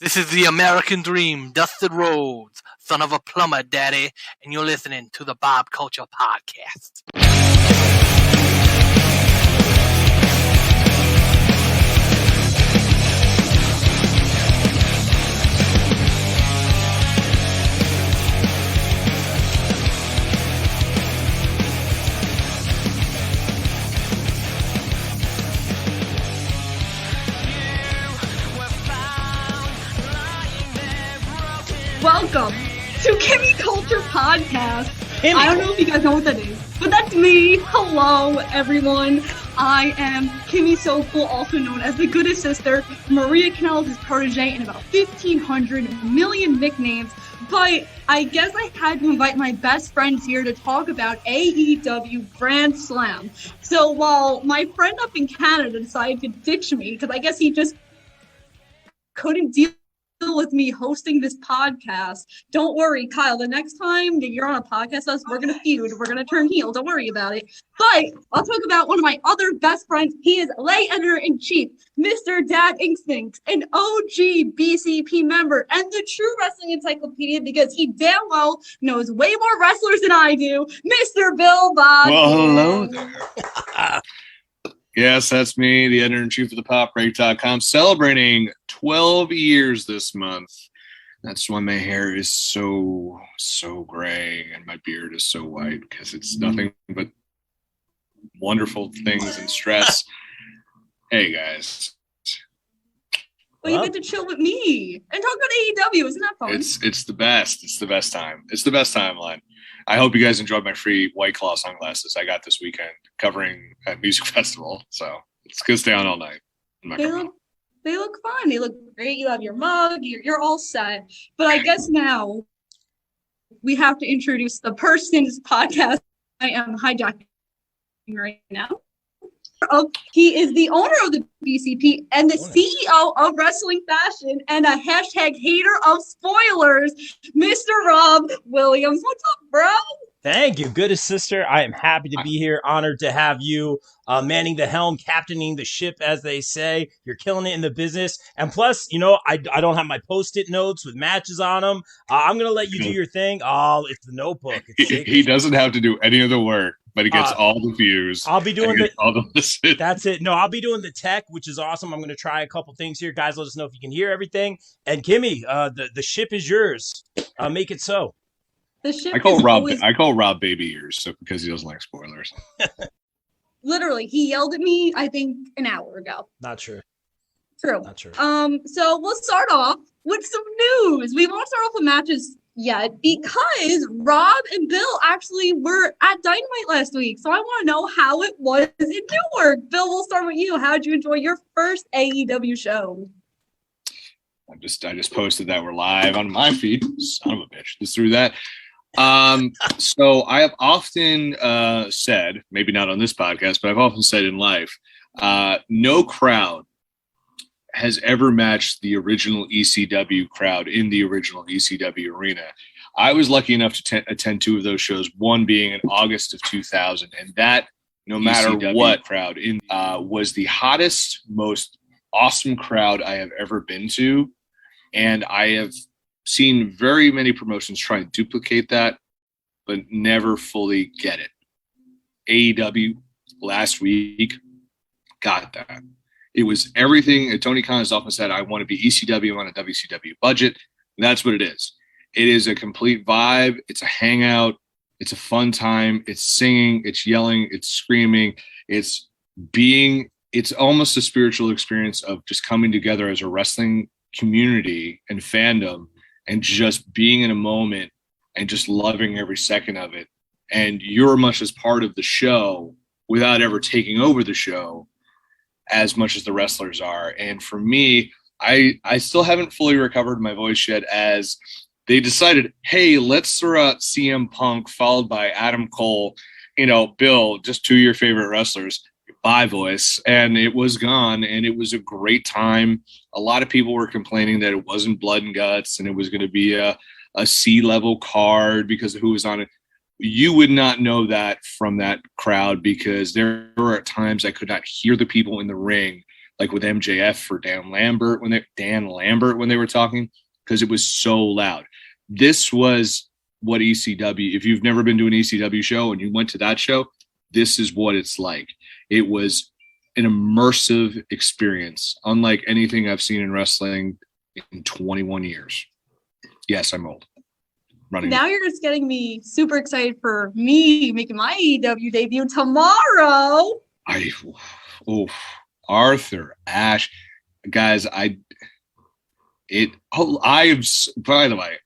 This is the American Dream, Dustin Rhodes, son of a plumber, daddy, and you're listening to the Bob Culture Podcast. Welcome to Kimmy Culture Podcast. Kimmy. I don't know if you guys know what that is, but that's me. Hello, everyone. I am Kimmy Soulful, also known as the Goodest Sister. Maria Kanell's his protege, and about 1,500 million nicknames. But I guess I had to invite my best friends here to talk about AEW Grand Slam. So while my friend up in Canada decided to ditch me, because I guess he just couldn't deal with me hosting this podcast. Don't worry, Kyle. The next time that you're on a podcast with us, we're going to feud. We're going to turn heel. Don't worry about it. But I'll talk about one of my other best friends. He is lay editor-in-chief, Mr. Dad Instinct, an OG BCP member, and the true wrestling encyclopedia because he damn well knows way more wrestlers than I do, Mr. Bill Bodkin. Well, hello there. Yes, that's me, the editor-in-chief of the PopBreak.com, celebrating 12 years this month. That's why my hair is so gray and my beard is so white, because it's nothing but wonderful things and stress. Hey, guys. Well, you get to chill with me and talk about AEW. Isn't that fun? It's the best. It's the best time. It's the best timeline. I hope you guys enjoyed my free White Claw sunglasses I got this weekend covering a music festival. So it's going to stay on all night. They look fun. They look great. You have your mug. You're all set. But I guess now we have to introduce the person's podcast I am hijacking right now. He is the owner of the BCP and the CEO of Wrestling Fashion and a hashtag hater of spoilers, Mr. Rob Williams. What's up, bro? Thank you, Goodest Sister. I am happy to be here. Honored to have you manning the helm, captaining the ship, as they say. You're killing it in the business. And plus, you know, I don't have my Post-it notes with matches on them. I'm going to let you do your thing. Oh, it's the notebook. He doesn't have to do any of the work, but he gets all the views. I'll be doing all the listens. That's it. No, I'll be doing the tech, which is awesome. I'm going to try a couple things here. Guys, let us know if you can hear everything. And Kimmy, the ship is yours. Make it so. The ship I call Rob baby ears because he doesn't like spoilers. Literally, he yelled at me, I think, an hour ago. Not true. True. Not true. So we'll start off with some news. We won't start off with matches yet because Rob and Bill actually were at Dynamite last week. So I want to know how it was in Newark. Bill, we'll start with you. How did you enjoy your first AEW show? I just posted that we're live on my feed. Son of a bitch. Just threw that. So I have often said, maybe not on this podcast, but I've often said in life, no crowd has ever matched the original ECW crowd in the original ECW arena. I was lucky enough to attend two of those shows, one being in August of 2000, and that, no matter ECW what crowd, was the hottest, most awesome crowd I have ever been to, and I have seen very many promotions try and duplicate that, but never fully get it. AEW last week got that. It was everything. Tony Khan has often said, I want to be ECW on a WCW budget. And that's what it is. It is a complete vibe. It's a hangout. It's a fun time. It's singing. It's yelling. It's screaming. It's almost a spiritual experience of just coming together as a wrestling community and fandom and just being in a moment and just loving every second of it. And you're much as part of the show without ever taking over the show as much as the wrestlers are. And for me, I still haven't fully recovered my voice yet, as they decided, hey, let's throw out CM Punk followed by Adam Cole, Bill, just two of your favorite wrestlers. Bye, voice. And it was gone, and it was a great time. A lot of people were complaining that it wasn't blood and guts and it was going to be a C-level card because of who was on it. You would not know that from that crowd, because there were at times I could not hear the people in the ring. like with MJF for Dan Lambert when they were talking, because it was so loud. This was what ECW, if you've never been to an ECW show and you went to that show, this is what it's like. It was an immersive experience, unlike anything I've seen in wrestling in 21 years. Yes, I'm old. Now you're just getting me super excited for me making my AEW debut tomorrow. Arthur Ashe, guys. By the way,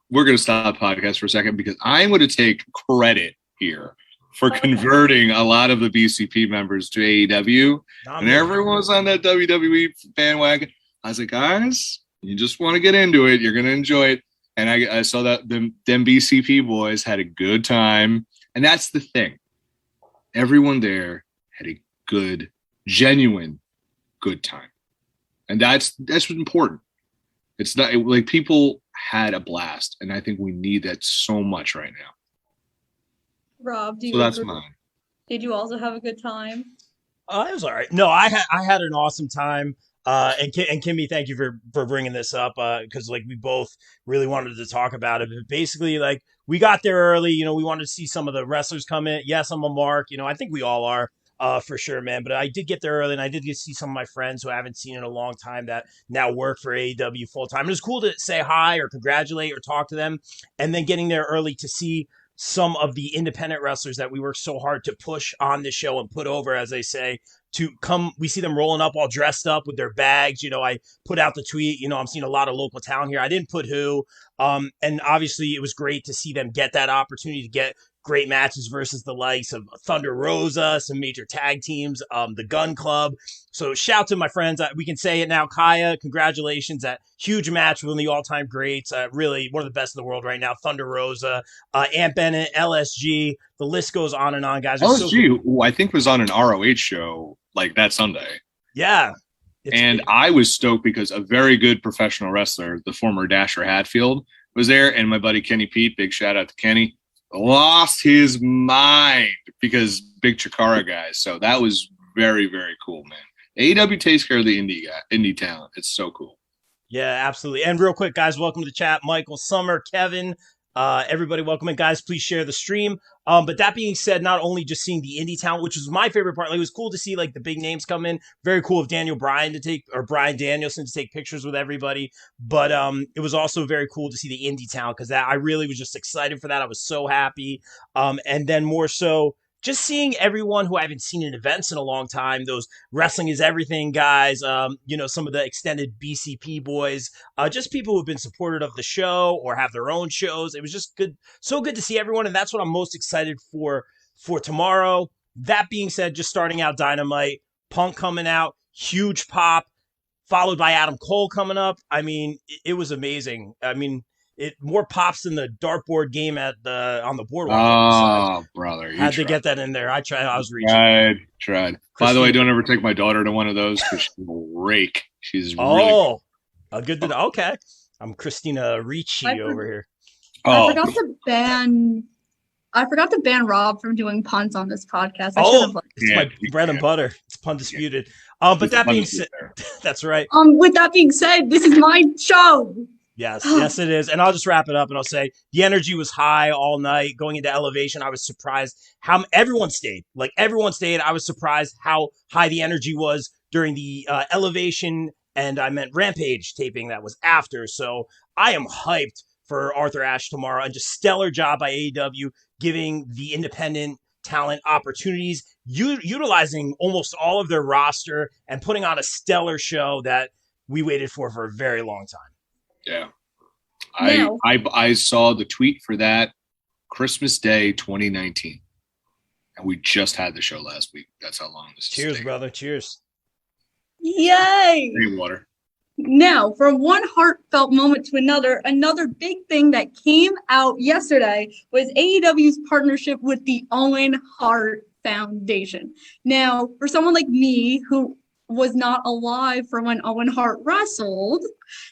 we're going to stop the podcast for a second because I'm going to take credit here for converting a lot of the BCP members to AEW, and everyone was on that WWE bandwagon. I was like, guys, you just want to get into it. You're going to enjoy it. And I saw that them BCP boys had a good time. And that's the thing. Everyone there had a good, genuine, good time. And that's what's important. It's not like people had a blast. And I think we need that so much right now. Rob, that's mine. Did you also have a good time? It was all right. No, I had an awesome time. And Kimmy, thank you for bringing this up because like we both really wanted to talk about it. But basically, like we got there early. You know, we wanted to see some of the wrestlers come in. Yes, I'm a mark. You know, I think we all are for sure, man. But I did get there early, and I did get to see some of my friends who I haven't seen in a long time that now work for AEW full time. It was cool to say hi or congratulate or talk to them, and then getting there early to see some of the independent wrestlers that we worked so hard to push on the show and put over, as they say, to come. We see them rolling up all dressed up with their bags. You know, I put out the tweet, you know, I'm seeing a lot of local talent here. I didn't put who. And obviously it was great to see them get that opportunity to get great matches versus the likes of Thunder Rosa, some major tag teams, the Gun Club. So shout to my friends. We can say it now. Kaya, congratulations. That huge match with one of the all-time greats. Really one of the best in the world right now. Thunder Rosa, Ant Bennett, LSG. The list goes on and on, guys. LSG, who I think was on an ROH show like that Sunday. Yeah. And I was stoked because a very good professional wrestler, the former Dasher Hatfield, was there. And my buddy Kenny Pete, big shout out to Kenny, lost his mind because big Chikara guys. So that was very, very cool, man. AEW takes care of the indie talent. It's so cool. Yeah, absolutely. And real quick, guys, welcome to the chat. Michael, Summer, Kevin, everybody welcome in, guys. Please share the stream. But that being said, not only just seeing the indie talent, which was my favorite part, like it was cool to see like the big names come in. Very cool of Bryan Danielson to take pictures with everybody. But it was also very cool to see the indie talent because I really was just excited for that. I was so happy. And then more so, just seeing everyone who I haven't seen in events in a long time, those Wrestling is Everything guys, you know, some of the extended BCP boys, just people who've been supportive of the show or have their own shows. It was just good. So good to see everyone. And that's what I'm most excited for tomorrow. That being said, just starting out Dynamite, Punk coming out, huge pop, followed by Adam Cole coming up. I mean, it was amazing. I mean, more pops than the dartboard game on the boardwalk. Oh, brother. Had to get that in there. I tried. I was reaching. Tried. By the way, don't ever take my daughter to one of those because she's a rake. She's really okay. I'm Christina Ricci over here. I forgot to ban Rob from doing puns on this podcast. It's my bread and butter. It's pun disputed. But that being said, that's right. With that being said, this is my show. Yes, it is. And I'll just wrap it up and I'll say the energy was high all night. Going into Elevation, I was surprised how everyone stayed. Like everyone stayed. I was surprised how high the energy was during the Elevation, and I meant Rampage taping that was after. So I am hyped for Arthur Ashe tomorrow, and just stellar job by AEW giving the independent talent opportunities, utilizing almost all of their roster and putting on a stellar show that we waited for a very long time. Yeah. I saw the tweet for that Christmas Day 2019. And we just had the show last week. That's how long this is. Cheers, brother. Cheers. Yay. Drink water. Now, from one heartfelt moment to another big thing that came out yesterday was AEW's partnership with the Owen Hart Foundation. Now, for someone like me who was not alive for when Owen Hart wrestled.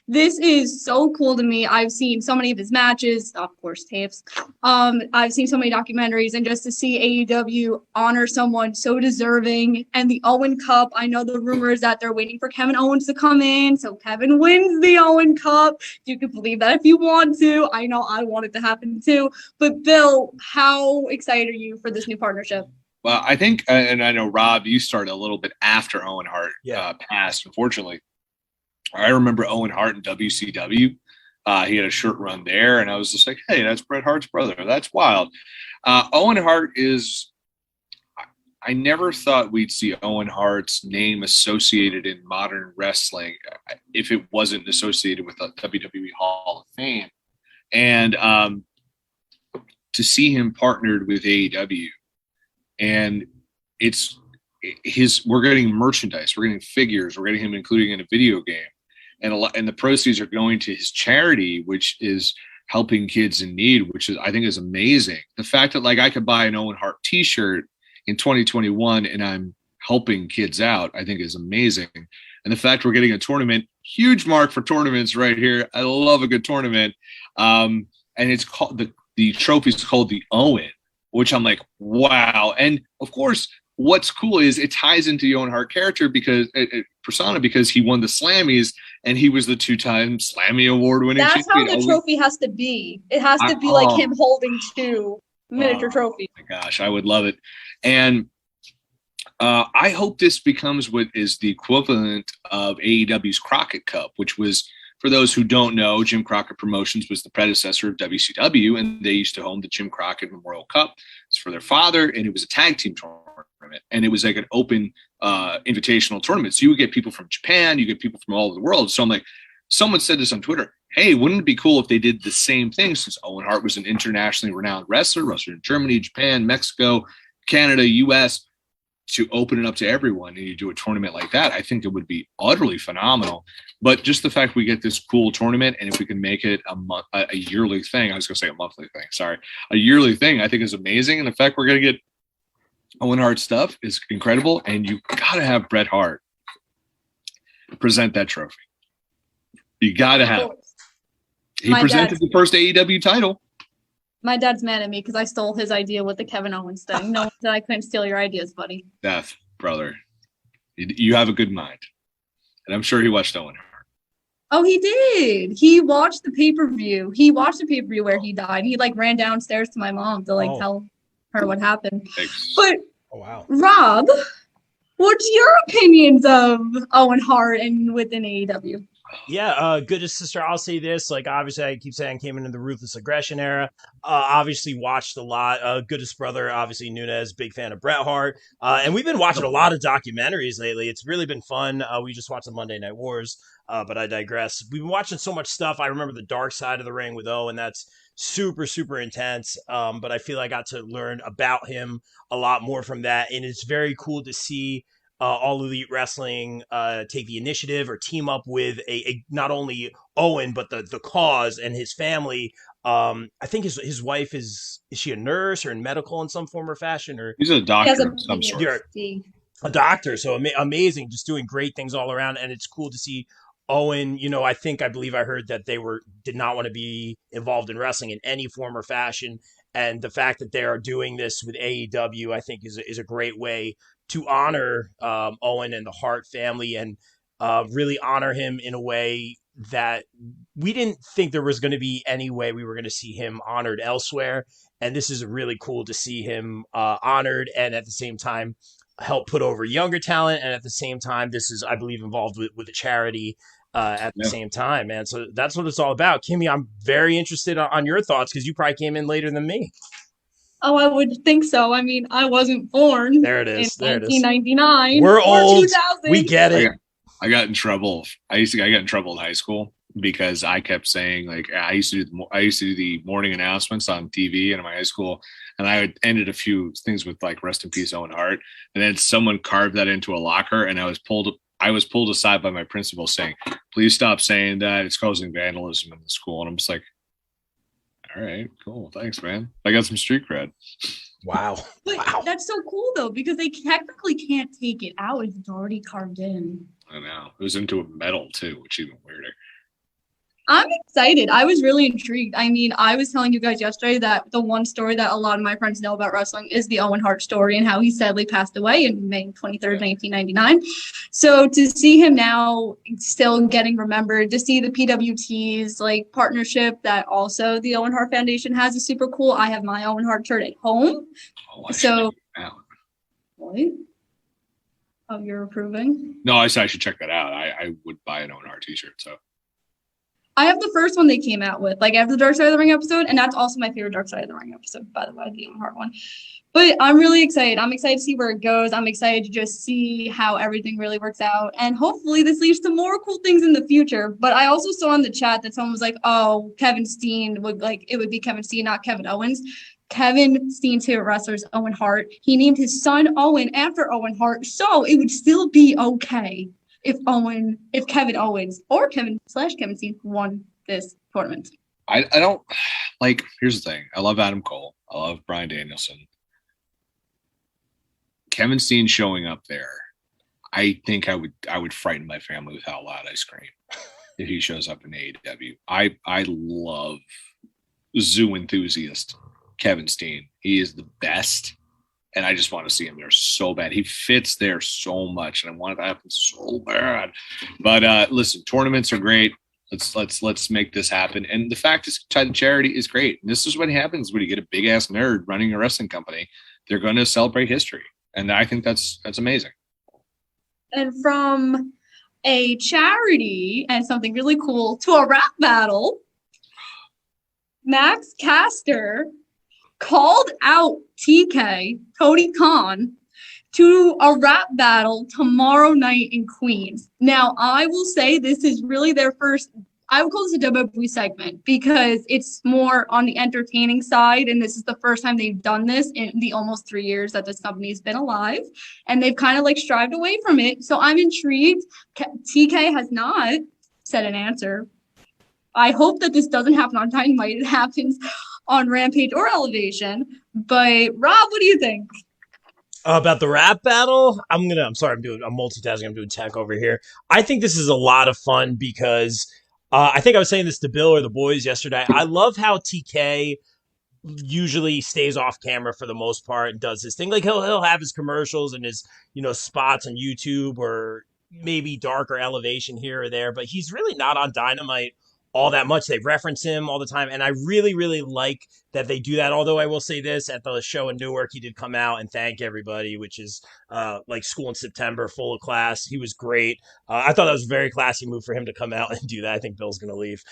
This is so cool to me. I've seen so many of his matches, of course, tapes. I've seen so many documentaries, and just to see AEW honor someone so deserving. And the Owen Cup, I know the rumor is that they're waiting for Kevin Owens to come in, so Kevin wins the Owen Cup. You can believe that if you want to. I know I want it to happen too. But Bill, how excited are you for this new partnership? Well, I think, and I know, Rob, you started a little bit after Owen Hart passed, unfortunately. I remember Owen Hart in WCW. He had a short run there, and I was just like, hey, that's Bret Hart's brother. That's wild. Owen Hart is – I never thought we'd see Owen Hart's name associated in modern wrestling if it wasn't associated with the WWE Hall of Fame. And to see him partnered with AEW, and we're getting merchandise, we're getting figures, we're getting him including in a video game, and the proceeds are going to his charity, which is helping kids in need, which is, I think, is amazing. The fact that, like, I could buy an Owen Hart t-shirt in 2021 and I'm helping kids out, I think is amazing. And the fact we're getting a tournament, huge mark for tournaments right here. I love a good tournament. And it's called the trophy's called the Owen, which I'm like, wow. And of course, what's cool is it ties into the Owen Hart character because persona, because he won the Slammies and he was the 2-time Slammy award winning. That's how the trophy has to be. It has to be like him holding 2 miniature trophies. Oh my gosh, I would love it. And I hope this becomes what is the equivalent of AEW's Crockett Cup, which was, for those who don't know, Jim Crockett Promotions was the predecessor of WCW, and they used to hold the Jim Crockett Memorial Cup. It's for their father, and it was a tag team tournament, and it was like an open invitational tournament. So you would get people from Japan, you get people from all over the world. So I'm like, someone said this on Twitter, hey, wouldn't it be cool if they did the same thing, since Owen Hart was an internationally renowned wrestler in Germany, Japan, Mexico, Canada, US, to open it up to everyone, and you do a tournament like that. I think it would be utterly phenomenal. But just the fact we get this cool tournament, and if we can make it a yearly thing, I was going to say a monthly thing, sorry, a yearly thing, I think is amazing. And the fact we're going to get Owen Hart stuff is incredible. And you got to have Bret Hart present that trophy. You got to have it. He presented the first AEW title. My dad's mad at me because I stole his idea with the Kevin Owens thing. No, I couldn't steal your ideas, buddy. Beth, brother, you have a good mind. And I'm sure he watched Owen Hart. Oh, he did. He watched the pay-per-view. He watched the pay-per-view where he died. He, like, ran downstairs to my mom to, like, tell her what happened. Thanks. But, Rob, what's your opinions of Owen Hart and within AEW? Yeah, Goodest Sister, I'll say this. Like, obviously, I keep saying I came into the Ruthless Aggression era. Obviously, watched a lot. Goodest Brother, obviously, Nunez, big fan of Bret Hart. And we've been watching a lot of documentaries lately. It's really been fun. We just watched the Monday Night Wars, but I digress. We've been watching so much stuff. I remember the Dark Side of the Ring with Owen. That's super, super intense. But I feel I got to learn about him a lot more from that. And it's very cool to see All Elite Wrestling take the initiative or team up with a not only Owen but the cause and his family. I think his wife is she a nurse or in medical in some form or fashion, or he's a doctor of some sort. A doctor, so amazing, just doing great things all around, and it's cool to see Owen. You know, I believe I heard that they did not want to be involved in wrestling in any form or fashion, and the fact that they are doing this with AEW, I think is a great way to honor Owen and the Hart family, and really honor him in a way that we didn't think there was going to be any way we were going to see him honored elsewhere. And this is really cool to see him honored, and at the same time help put over younger talent. And at the same time, this is, I believe, involved with a charity at the same time, man. So that's what it's all about. Kimmy, I'm very interested on your thoughts because you probably came in later than me. Oh, I would think so. I mean, I wasn't born there it is. In 1999. We're old. We get it. I got in trouble. I got in trouble in high school because I kept saying, like, I used to do the morning announcements on TV in my high school, and I ended a few things with, like, rest in peace Owen Hart, and then someone carved that into a locker, and I was pulled aside by my principal saying, please stop saying that, it's causing vandalism in the school. And I'm just like, all right, cool, thanks, man, I got some street cred. Wow. But Wow. that's so cool though, because they technically can't take it out if it's already carved in. I know. It was into a metal too, which is even weirder. I'm excited. I was really intrigued. I mean, I was telling you guys yesterday that the one story that a lot of my friends know about wrestling is the Owen Hart story and how he sadly passed away in May 23rd, 1999. So to see him now still getting remembered, to see the PWT's like partnership that also the Owen Hart Foundation has is super cool. I have my Owen Hart shirt at home. Oh, So what? Oh, you're approving? No, I said I should check that out. I would buy an Owen Hart t-shirt. So I have the first one they came out with, like after the Dark Side of the Ring episode, and that's also my favorite Dark Side of the Ring episode, by the way, the Owen Hart one. But I'm really excited. I'm excited to see where it goes. I'm excited to just see how everything really works out, and hopefully this leads to more cool things in the future. But I also saw in the chat that someone was like, "Oh, Kevin Steen would it would be Kevin Steen, not Kevin Owens." Kevin Steen's favorite wrestler is Owen Hart. He named his son Owen after Owen Hart, so it would still be okay if Kevin Owens or Kevin Steen won this tournament. I don't like. Here's the thing. I love Adam Cole. I love Bryan Danielson. Kevin Steen showing up there. I think I would frighten my family with how loud I scream if he shows up in AEW. I love zoo enthusiast Kevin Steen. He is the best. And I just want to see him there so bad. He fits there so much, and I want it to happen so bad. But listen, tournaments are great. Let's make this happen. And the fact is, tied to charity is great. And this is what happens when you get a big ass nerd running a wrestling company. They're going to celebrate history, and I think that's amazing. And from a charity and something really cool to a rap battle, Max Caster called out TK, Tony Khan, to a rap battle tomorrow night in Queens. Now, I will say this is really their first, I would call this a WWE segment because it's more on the entertaining side, and this is the first time they've done this in the almost 3 years that this company's been alive, and they've kind of like strived away from it. So I'm intrigued. TK has not said an answer. I hope that this doesn't happen on Dynamite. It happens on Rampage or Elevation. But Rob, what do you think? About the rap battle? I'm multitasking. I'm doing tech over here. I think this is a lot of fun because I think I was saying this to Bill or the boys yesterday. I love how TK usually stays off camera for the most part and does his thing. Like he'll have his commercials and his, spots on YouTube or maybe Dark or Elevation here or there, but he's really not on Dynamite all that much. They reference him all the time, and I really, really like that they do that. Although I will say this, at the show in Newark, he did come out and thank everybody, which is like School in September, full of class. He was great. I thought that was a very classy move for him to come out and do that. I think Bill's going to leave.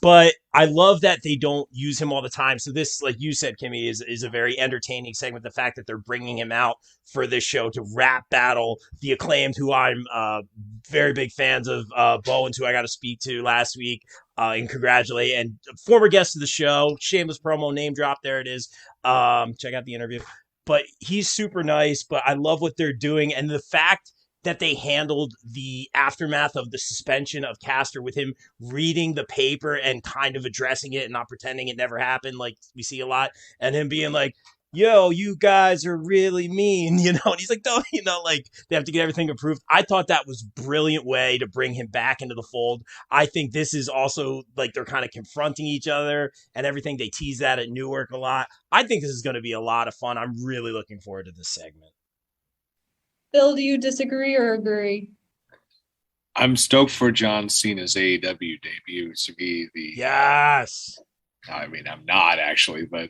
But I love that they don't use him all the time. So this, like you said, Kimmy, is a very entertaining segment. The fact that they're bringing him out for this show to rap battle the Acclaimed, who I'm very big fans of, Bowens, who I got to speak to last week and congratulate, and former guest of the show, shameless promo, name drop, there it is. Check out the interview. But he's super nice, but I love what they're doing. And the fact that they handled the aftermath of the suspension of Caster with him reading the paper and kind of addressing it and not pretending it never happened, like we see a lot, and him being like, yo, you guys are really mean, and he's like, don't, like they have to get everything approved. I thought that was a brilliant way to bring him back into the fold. I think this is also like they're kind of confronting each other and everything. They tease that at Newark a lot. I think this is going to be a lot of fun. I'm really looking forward to this segment. Bill, do you disagree or agree? I'm stoked for John Cena's AEW debut to be the. Yes. I mean, I'm not actually, but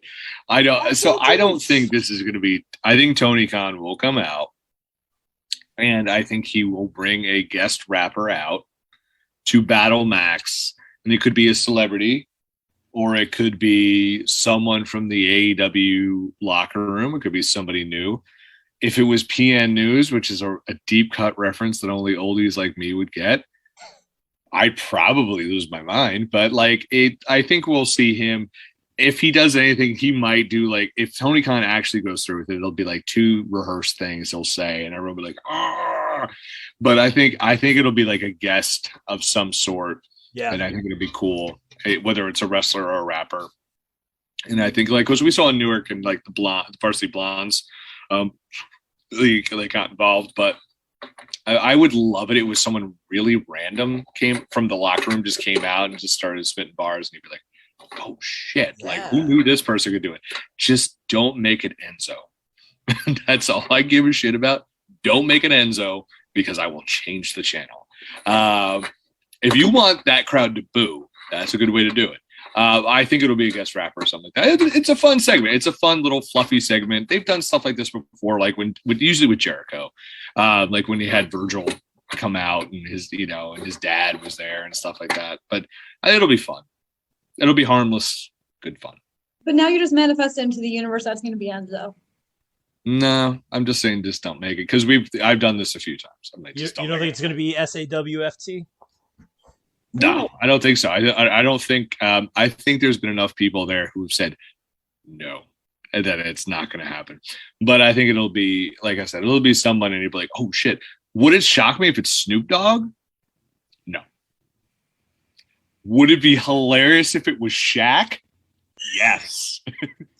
I don't. So I don't think this is going to be. I think Tony Khan will come out, and I think he will bring a guest rapper out to battle Max, and it could be a celebrity, or it could be someone from the AEW locker room. It could be somebody new. If it was PN News, which is a deep cut reference that only oldies like me would get, I'd probably lose my mind. But I think we'll see him. If he does anything, he might do if Tony Khan actually goes through with it, it'll be like two rehearsed things he'll say, and everyone will be like, "Ah!" But I think it'll be like a guest of some sort. Yeah, and I think it'll be cool, whether it's a wrestler or a rapper. And I think like because we saw in Newark and like the varsity blondes, they got involved, but I would love it. It was someone really random came from the locker room, just came out and just started spitting bars, and you'd be like, "Oh shit! Like who knew this person could do it?" Just don't make it Enzo. That's all I give a shit about. Don't make it Enzo because I will change the channel. If you want that crowd to boo, that's a good way to do it. I think it'll be a guest rapper or something like that. It's a fun segment. It's a fun little fluffy segment. They've done stuff like this before, like usually with Jericho, like when he had Virgil come out and his dad was there and stuff like that. But it'll be fun. It'll be harmless, good fun. But now you just manifest into the universe that's going to be Enzo. No, I'm just saying, just don't make it because I've done this a few times. I'm like, you don't think it's going to be SAWFT? No, I don't think so. I don't think. I think there's been enough people there who've said no, and that it's not going to happen. But I think it'll be, like I said, it'll be someone, and you'll be like, "Oh shit!" Would it shock me if it's Snoop Dogg? No. Would it be hilarious if it was Shaq? Yes.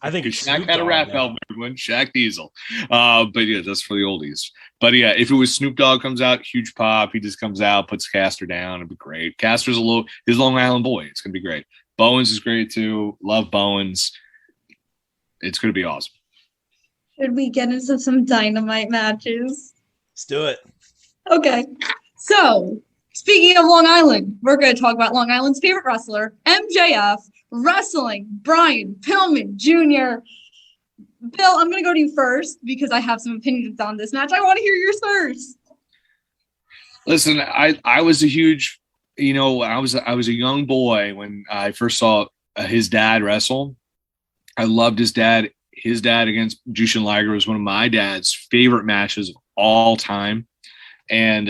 I think Shaq had a rap album, everyone. Shaq Diesel. But yeah, that's for the oldies. But yeah, if it was Snoop Dogg comes out, huge pop. He just comes out, puts Castor down. It'd be great. Castor's his Long Island boy. It's gonna be great. Bowens is great too. Love Bowens. It's gonna be awesome. Should we get into some dynamite matches? Let's do it. Okay. So, speaking of Long Island, we're going to talk about Long Island's favorite wrestler, MJF, wrestling Brian Pillman Jr. Bill, I'm going to go to you first because I have some opinions on this match. I want to hear yours first. Listen, I was a huge, I was a young boy when I first saw his dad wrestle. I loved his dad. His dad against Jushin Liger was one of my dad's favorite matches of all time. And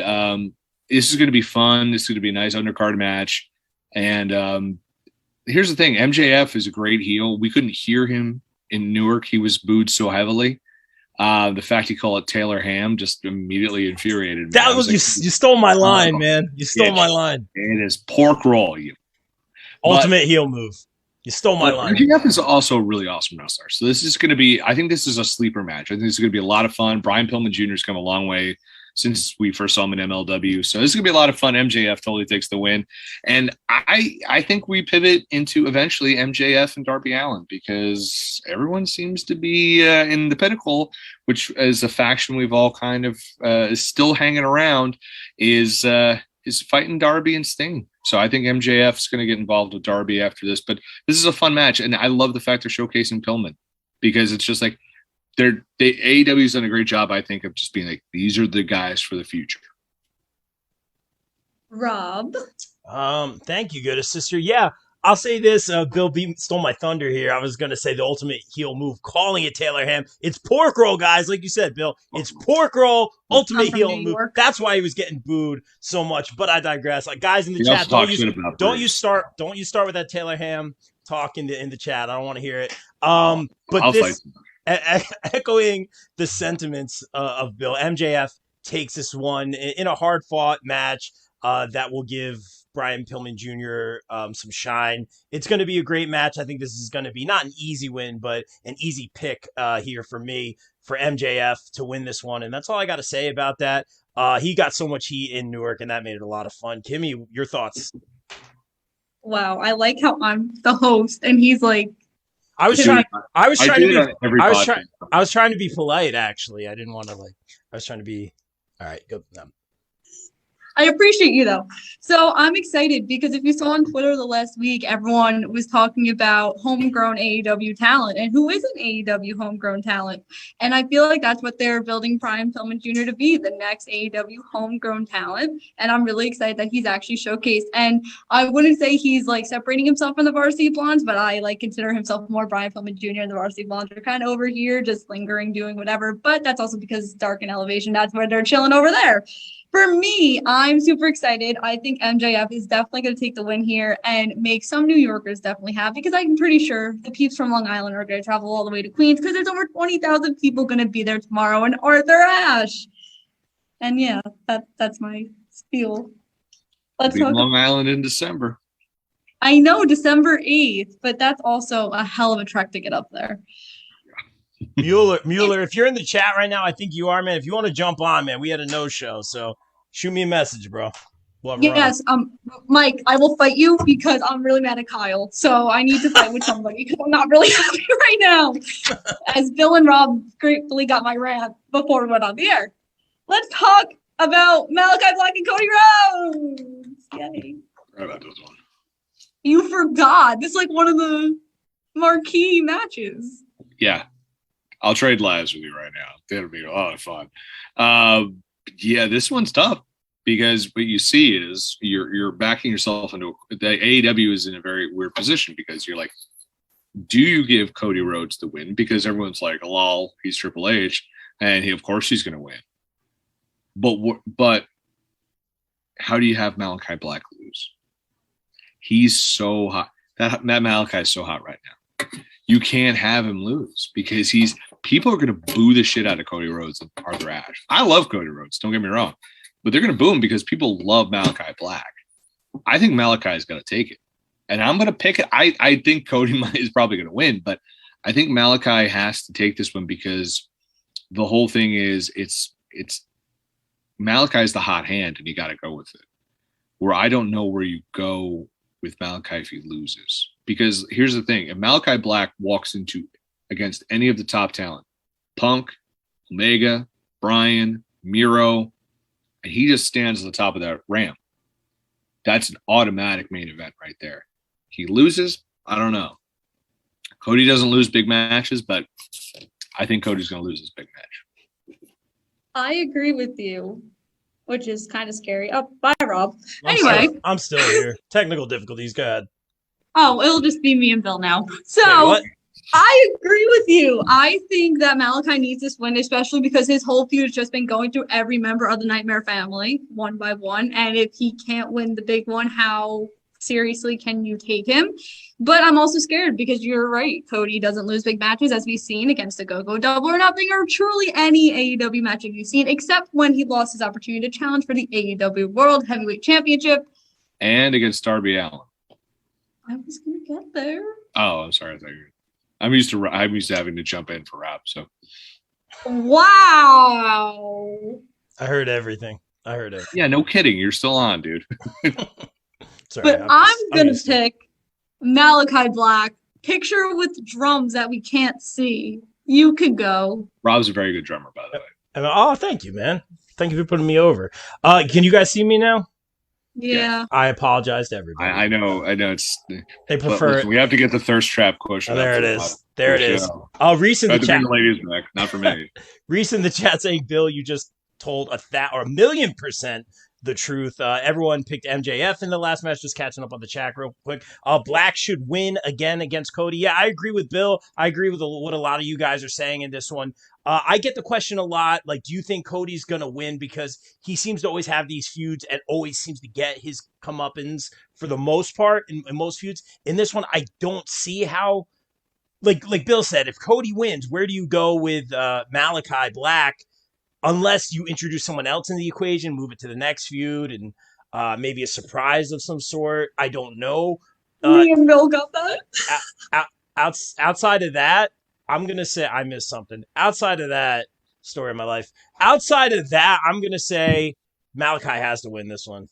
this is going to be fun. This is going to be a nice undercard match. And here's the thing. MJF is a great heel. We couldn't hear him in Newark. He was booed so heavily. The fact he called it Taylor Ham just immediately infuriated me. That was, like, you stole my line, man. You stole my line. It is pork roll. Ultimate heel move. You stole my line. MJF is also a really awesome wrestler. So this is going to be, I think this is a sleeper match. I think this is going to be a lot of fun. Brian Pillman Jr. has come a long way since we first saw him in MLW. So this is going to be a lot of fun. MJF totally takes the win. And I think we pivot into eventually MJF and Darby Allin because everyone seems to be in the Pinnacle, which is a faction we've all kind of is still hanging around, is fighting Darby and Sting. So I think MJF is going to get involved with Darby after this. But this is a fun match. And I love the fact they're showcasing Pillman because it's just like, AEW's done a great job, I think, of just being like, these are the guys for the future. Rob. Thank you, good sister. Yeah, I'll say this. Bill stole my thunder here. I was going to say the ultimate heel move, calling it Taylor Ham. It's pork roll, guys. Like you said, Bill, it's pork roll, ultimate heel move. That's why he was getting booed so much. But I digress. Like, guys in the chat, don't you start with that Taylor Ham talk in the chat. I don't want to hear it. But this, echoing the sentiments of Bill, MJF takes this one in a hard-fought match that will give Brian Pillman Jr. Some shine. It's going to be a great match. I think this is going to be not an easy win, but an easy pick here for me, for MJF to win this one. And that's all I got to say about that. He got so much heat in Newark, and that made it a lot of fun. Kimmy, your thoughts? Wow, I like how I'm the host, and he's like, I was trying to be polite, actually. I didn't want to I was trying to be all right. Go. I appreciate you, though. So I'm excited because if you saw on Twitter the last week, everyone was talking about homegrown AEW talent and who isn't AEW homegrown talent. And I feel like that's what they're building Brian Pillman Jr. to be, the next AEW homegrown talent. And I'm really excited that he's actually showcased. And I wouldn't say he's separating himself from the Varsity Blondes, but I consider himself more Brian Pillman Jr. and the Varsity Blondes are kind of over here, just lingering, doing whatever. But that's also because Dark and Elevation, that's where they're chilling over there. For me, I'm super excited. I think MJF is definitely going to take the win here and make some New Yorkers definitely happy because I'm pretty sure the peeps from Long Island are going to travel all the way to Queens because there's over 20,000 people going to be there tomorrow in Arthur Ashe. And yeah, that's my spiel. Let's talk Long Island in December. I know December 8th, but that's also a hell of a trek to get up there. Mueller, if you're in the chat right now, I think you are, man. If you want to jump on, man, we had a no-show, so shoot me a message, bro. Yes, Mike, I will fight you because I'm really mad at Kyle. So I need to fight with somebody because I'm not really happy right now. As Bill and Rob gratefully got my rant before we went on the air. Let's talk about Malachi Black and Cody Rhodes. Yay. Right about this one. You forgot. This is like one of the marquee matches. Yeah. I'll trade lives with you right now. That'll be a lot of fun. Yeah, this one's tough because what you see is you're backing yourself into the AEW is in a very weird position because you're like, do you give Cody Rhodes the win? Because everyone's like, lol, he's Triple H, and of course he's going to win. But how do you have Malachi Black lose? He's so hot. That Malachi is so hot right now. You can't have him lose because people are going to boo the shit out of Cody Rhodes and Arthur Ashe. I love Cody Rhodes, don't get me wrong, but they're going to boo him because people love Malachi Black. I think Malachi is going to take it, and I'm going to pick it. I think Cody is probably going to win, but I think Malachi has to take this one because the whole thing is it's Malachi's the hot hand, and you got to go with it. Where I don't know where you go with Malachi if he loses. Because here's the thing. If Malachi Black walks against any of the top talent, Punk, Omega, Bryan, Miro, and he just stands at the top of that ramp, that's an automatic main event right there. He loses, I don't know. Cody doesn't lose big matches, but I think Cody's going to lose this big match. I agree with you, which is kind of scary. Oh, bye, Rob. Anyway. I'm still here. Technical difficulties, go ahead. Oh, it'll just be me and Bill now. So Wait, I agree with you. I think that Malachi needs this win, especially because his whole feud has just been going through every member of the Nightmare family one by one. And if he can't win the big one, how seriously can you take him? But I'm also scared because you're right. Cody doesn't lose big matches, as we've seen against the Go-Go Double or Nothing or truly any AEW match you've seen, except when he lost his opportunity to challenge for the AEW World Heavyweight Championship. And against Darby Allin. I was going to get there. Oh, I'm sorry. I'm used to having to jump in for Rob. So. Wow. I heard everything. Yeah, no kidding. You're still on, dude. Sorry, but I'm going to pick Malachi Black. Picture with drums that we can't see. You could go. Rob's a very good drummer, by the way. Oh, thank you, man. Thank you for putting me over. Can you guys see me now? Yeah. I apologize to everybody. I know. It's they prefer. Listen, we have to get the thirst trap question. Oh, there it is. There it is. Reese in the chat. The ladies back, not for me. Reese in the chat saying, "Bill, you just told 1,000,000% the truth. Everyone picked MJF in the last match. Just catching up on the chat real quick. Black should win again against Cody. Yeah, I agree with Bill. I agree with what a lot of you guys are saying in this one. I get the question a lot, like, do you think Cody's going to win? Because he seems to always have these feuds and always seems to get his comeuppance for the most part in most feuds. In this one, I don't see how, like Bill said, if Cody wins, where do you go with Malachi Black? Unless you introduce someone else in the equation, move it to the next feud, and maybe a surprise of some sort. I don't know. Me and Bill got that. Outside of that, I'm going to say I missed something. Outside of that, story of my life. Outside of that, I'm going to say Malachi has to win this one.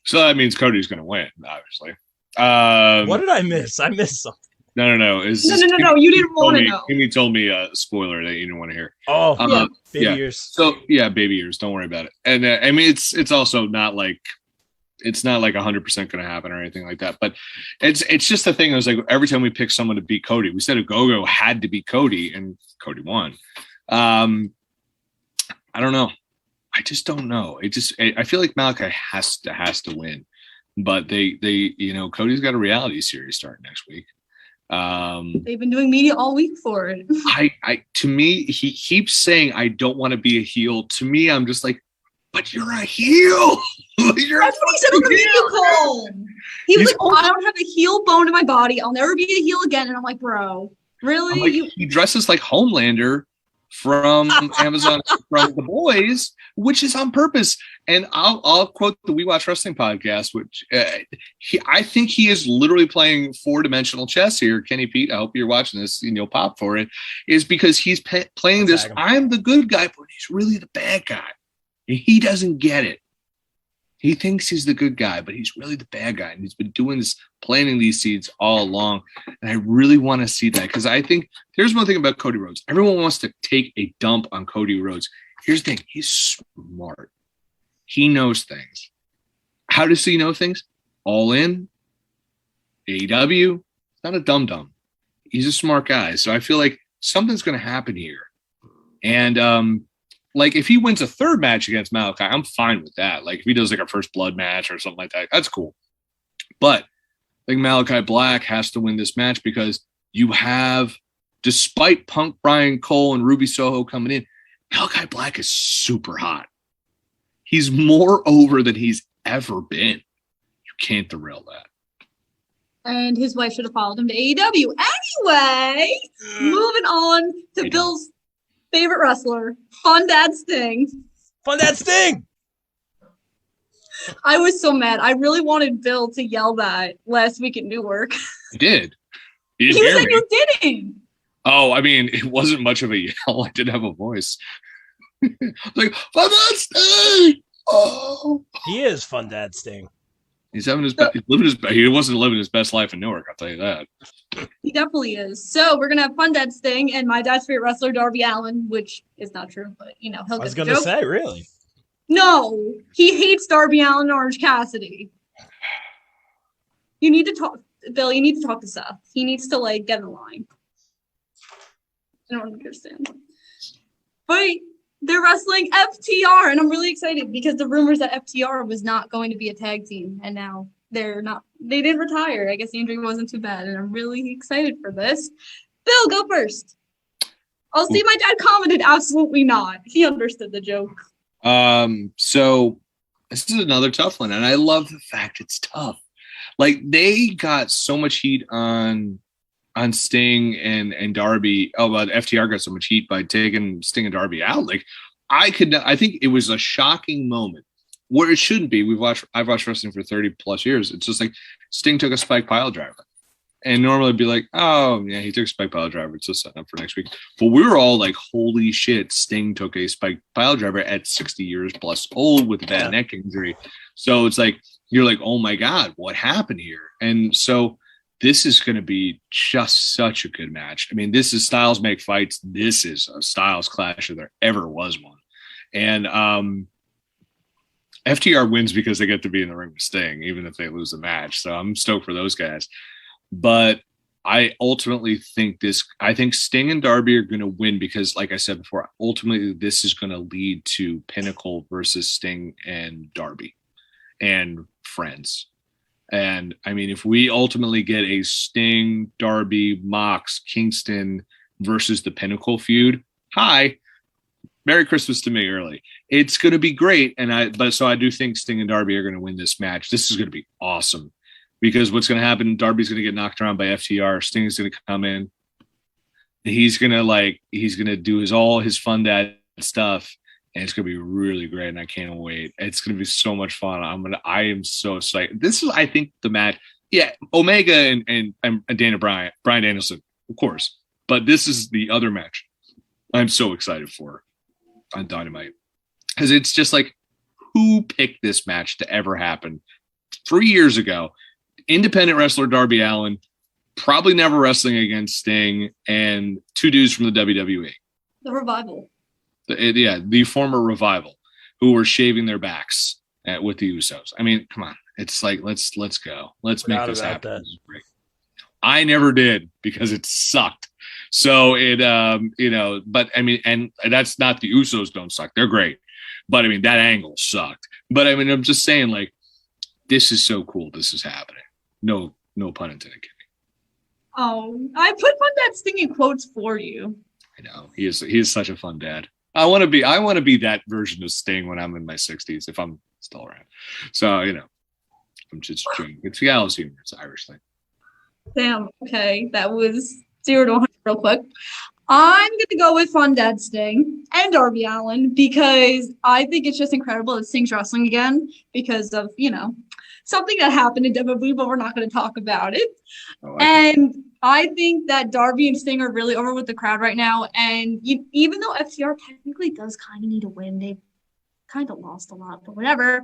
So that means Cody's going to win, obviously. What did I miss? I missed something. No. No. You didn't want to know. Kimmy told me a spoiler that you didn't want to hear. Oh, baby ears. So yeah, baby ears. Don't worry about it. And I mean, it's also not like it's not like 100% going to happen or anything like that. But it's just the thing. I was like, every time we pick someone to beat Cody, we said a Go-Go had to beat Cody, and Cody won. I don't know. I just don't know. I feel like Malachi has to win, but they Cody's got a reality series starting next week. They've been doing media all week for it. To me, he keeps saying, I don't want to be a heel. To me, I'm just like, but you're a heel. That's what he said on the video call. He was like, I don't have a heel bone in my body. I'll never be a heel again. And I'm like, bro, really? He dresses like Homelander from Amazon from The Boys, which is on purpose. And I'll quote the We Watch Wrestling podcast, which I think he is literally playing 4-dimensional chess here. Kenny Pete, I hope you're watching this and you'll pop for it, is because he's playing this, I'm the good guy, but he's really the bad guy. He doesn't get it. He thinks he's the good guy, but he's really the bad guy. And he's been doing this, planting these seeds all along. And I really want to see that because I think there's one thing about Cody Rhodes. Everyone wants to take a dump on Cody Rhodes. Here's the thing. He's smart. He knows things. How does he know things? All in. AEW. He's not a dum-dum. He's a smart guy. So I feel like something's going to happen here. And, like, if he wins a third match against Malachi, I'm fine with that. Like, if he does, like, a first blood match or something like that, that's cool. But I think Malachi Black has to win this match because you have, despite Punk, Brian Cole, and Ruby Soho coming in, Malachi Black is super hot. He's more over than he's ever been. You can't derail that. And his wife should have followed him to AEW. Anyway, moving on to Bill's favorite wrestler, Fun Dad Sting. Fun Dad Sting! I was so mad. I really wanted Bill to yell that last week at Newark. He did. He said you didn't. Oh, I mean, it wasn't much of a yell. I did have a voice. Like, Fun Dad Sting! Oh. He is Fun Dad Sting. He's having his best. He wasn't living his best life in Newark. I'll tell you that. He definitely is. So we're gonna have Fun Dad Sting and my dad's favorite wrestler Darby Allin, which is not true, but you know he'll. I was gonna say, really? No, he hates Darby Allin and Orange Cassidy. You need to talk, Bill. You need to talk to Seth. He needs to like get in line. I don't understand. But they're wrestling FTR, and I'm really excited because the rumors that FTR was not going to be a tag team, and now they're not. They did retire. I guess the injury wasn't too bad, and I'm really excited for this. Bill, go first. I'll see. My dad commented, absolutely not. He understood the joke. So this is another tough one, and I love the fact it's tough. Like they got so much heat on Sting and Darby. Oh, well, FTR got so much heat by taking Sting and Darby out. Like I think it was a shocking moment where it shouldn't be. I've watched wrestling for 30 plus years. It's just like Sting took a spike pile driver. And normally it'd be like, oh yeah, he took a spike pile driver. It's just setting up for next week. But we were all like, holy shit, Sting took a spike pile driver at 60 years plus old with a bad neck injury. So it's like, you're like, oh my God, what happened here? And so this is going to be just such a good match. I mean, this is Styles Make Fights. This is a Styles clash if there ever was one. And FTR wins because they get to be in the ring with Sting, even if they lose the match. So I'm stoked for those guys. But I ultimately think I think Sting and Darby are going to win because, like I said before, ultimately this is going to lead to Pinnacle versus Sting and Darby and friends. And I mean, if we ultimately get a Sting, Darby, Mox, Kingston versus the Pinnacle feud, Merry Christmas to me early. It's going to be great. So I do think Sting and Darby are going to win this match. This is going to be awesome because what's going to happen, Darby's going to get knocked around by FTR. Sting's going to come in. He's going to do all his Fun Dad stuff. And it's going to be really great, and I can't wait. It's going to be so much fun. I am so excited. This is, I think, the match. Yeah, Omega and Brian Danielson, of course. But this is the other match I'm so excited for on Dynamite. Because it's just like, who picked this match to ever happen? 3 years ago, independent wrestler Darby Allin, probably never wrestling against Sting, and two dudes from the WWE. The Revival. The former Revival, who were shaving their backs with the Usos. I mean, come on. It's like, let's go. Let's make this happen. I never did because it sucked. So but I mean, and that's not the Usos don't suck. They're great. But I mean, that angle sucked. But I mean, I'm just saying, like, this is so cool. This is happening. No pun intended, Kimmy. Oh, I put Fun Dad Sting in quotes for you. I know. He is such a fun dad. I want to be that version of Sting when I'm in my 60s, if I'm still around. So, I'm just joking. It's gallows humor. It's an Irish thing. Damn. Okay. That was 0 to 100 real quick. I'm going to go with Fun Dad Sting and Darby Allin because I think it's just incredible that Sting's wrestling again because of, something that happened in WWE, but we're not going to talk about it. I think that Darby and Sting are really over with the crowd right now. And even though FTR technically does kind of need a win, they've kind of lost a lot, but whatever.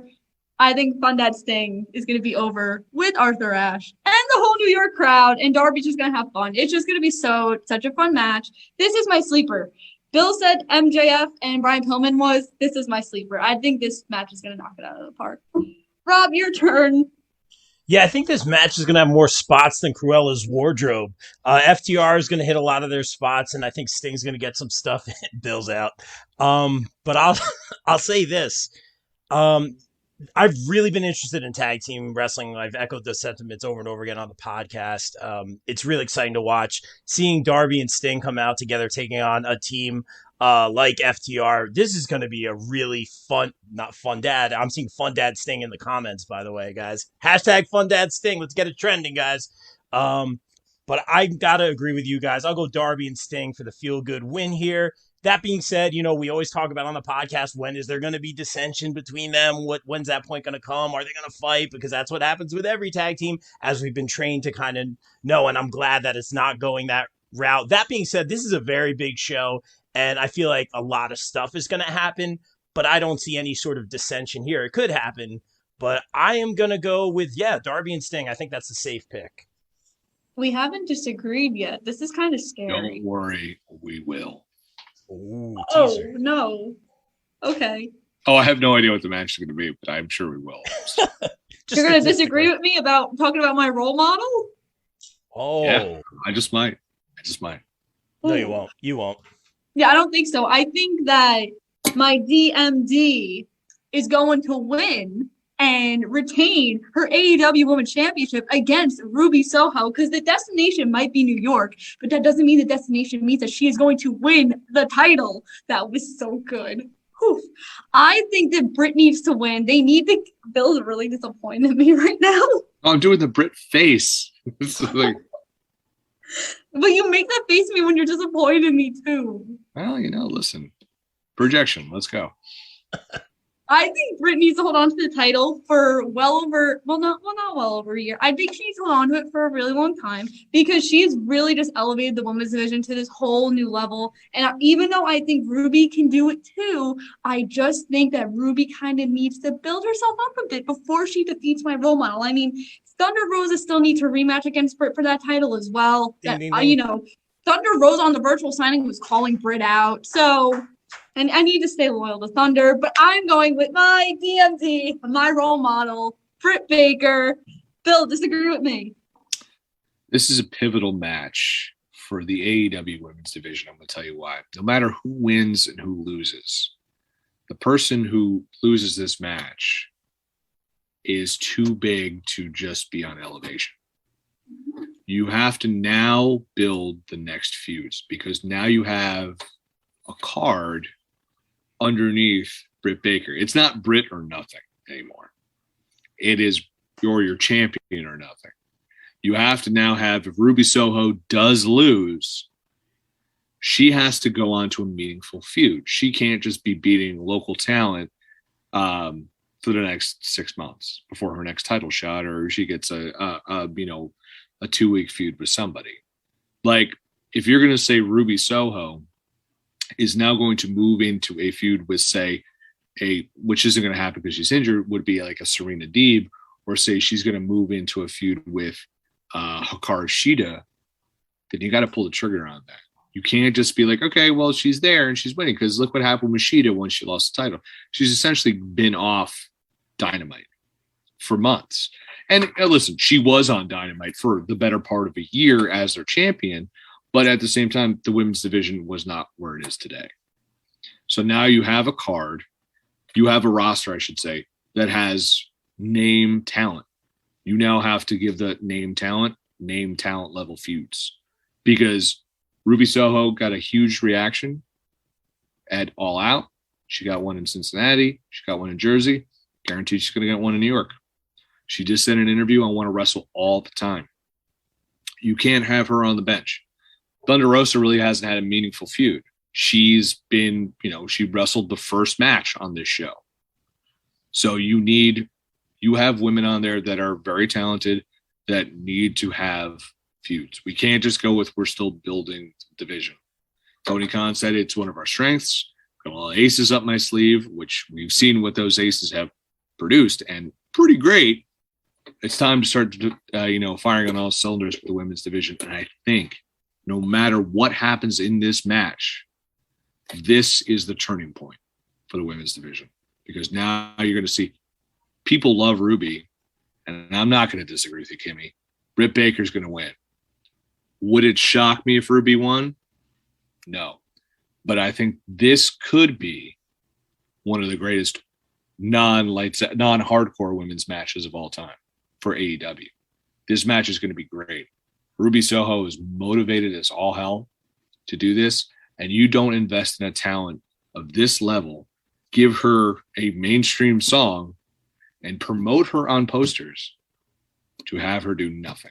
I think Fun Dad Sting is going to be over with Arthur Ashe and the whole New York crowd, and Darby's just going to have fun. It's just going to be such a fun match. This is my sleeper. Bill said MJF and Brian Pillman was. This is my sleeper. I think this match is going to knock it out of the park. Rob, your turn. Yeah, I think this match is going to have more spots than Cruella's wardrobe. FTR is going to hit a lot of their spots, and I think Sting's going to get some stuff in. Bill's out. But I'll say this. I've really been interested in tag team wrestling. I've echoed those sentiments over and over again on the podcast. It's really exciting to watch. Seeing Darby and Sting come out together, taking on a team like FTR. This is going to be a really not fun dad. I'm seeing Fun Dad Sting in the comments, by the way, guys. Hashtag Fun Dad Sting. Let's get it trending, guys. But I got to agree with you guys. I'll go Darby and Sting for the feel-good win here. That being said, we always talk about on the podcast, when is there going to be dissension between them? When's that point going to come? Are they going to fight? Because that's what happens with every tag team, as we've been trained to kind of know, and I'm glad that it's not going that route. That being said, this is a very big show, and I feel like a lot of stuff is going to happen, but I don't see any sort of dissension here. It could happen, but I am going to go with, Darby and Sting. I think that's a safe pick. We haven't disagreed yet. This is kind of scary. Don't worry, we will. Ooh, oh, no. Okay. Oh, I have no idea what the match is going to be, but I'm sure we will. You're going to disagree with me about talking about my role model? Oh. Yeah, I just might. No, you won't. You won't. Yeah, I don't think so. I think that my DMD is going to win and retain her AEW Women's Championship against Ruby Soho, because the destination might be New York, but that doesn't mean the destination means that she is going to win the title. That was so good. Whew. I think that Britt needs to win. They need to. Bill's really disappointed in me right now. Oh, I'm doing the Britt face. But you make that face at me when you're disappointed in me too. Well, listen. Projection. Let's go. I think Britt needs to hold on to the title for not well over a year. I think she needs to hold on to it for a really long time because she's really just elevated the women's division to this whole new level. And even though I think Ruby can do it too, I just think that Ruby kind of needs to build herself up a bit before she defeats my role model. I mean, Thunder Rosa still needs to rematch against Britt for that title as well. Thunder Rosa on the virtual signing was calling Britt out. So... And I need to stay loyal to Thunder, but I'm going with my DMD, my role model, Britt Baker. Bill, disagree with me. This is a pivotal match for the AEW women's division. I'm going to tell you why. No matter who wins and who loses, the person who loses this match is too big to just be on elevation. You have to now build the next feuds because now you have a card underneath Britt Baker. It's not Britt or nothing anymore. It is you're your champion or nothing. You have to now have, if Ruby Soho does lose, she has to go on to a meaningful feud. She can't just be beating local talent for the next 6 months before her next title shot, or she gets a 2-week feud with somebody. Like, if you're going to say Ruby Soho is now going to move into a feud with, say, which isn't going to happen because she's injured, would be like a Serena Deeb, or say she's going to move into a feud with Hikaru Shida, then you got to pull the trigger on that. You can't just be like, okay, well, she's there and she's winning, because look what happened with Shida when she lost the title. She's essentially been off Dynamite for months. And listen, she was on Dynamite for the better part of a year as their champion, but at the same time, the women's division was not where it is today. So now you have a card, you have a roster, I should say, that has name talent. You now have to give the name talent level feuds, because Ruby Soho got a huge reaction at All Out. She got one in Cincinnati. She got one in Jersey. Guaranteed she's going to get one in New York. She just said in an interview, I want to wrestle all the time. You can't have her on the bench. Thunder Rosa really hasn't had a meaningful feud. She's been, she wrestled the first match on this show. So you have women on there that are very talented that need to have feuds. We can't just go with we're still building division. Tony Khan said it's one of our strengths. Got a lot of aces up my sleeve, which we've seen what those aces have produced, and pretty great. It's time to start, firing on all cylinders for the women's division. And I think no matter what happens in this match, this is the turning point for the women's division, because now you're going to see people love Ruby, and I'm not going to disagree with you, Kimmy. Britt Baker's going to win. Would it shock me if Ruby won? No. But I think this could be one of the greatest non-hardcore women's matches of all time for AEW. This match is going to be great. Ruby Soho is motivated as all hell to do this, and you don't invest in a talent of this level, give her a mainstream song, and promote her on posters to have her do nothing.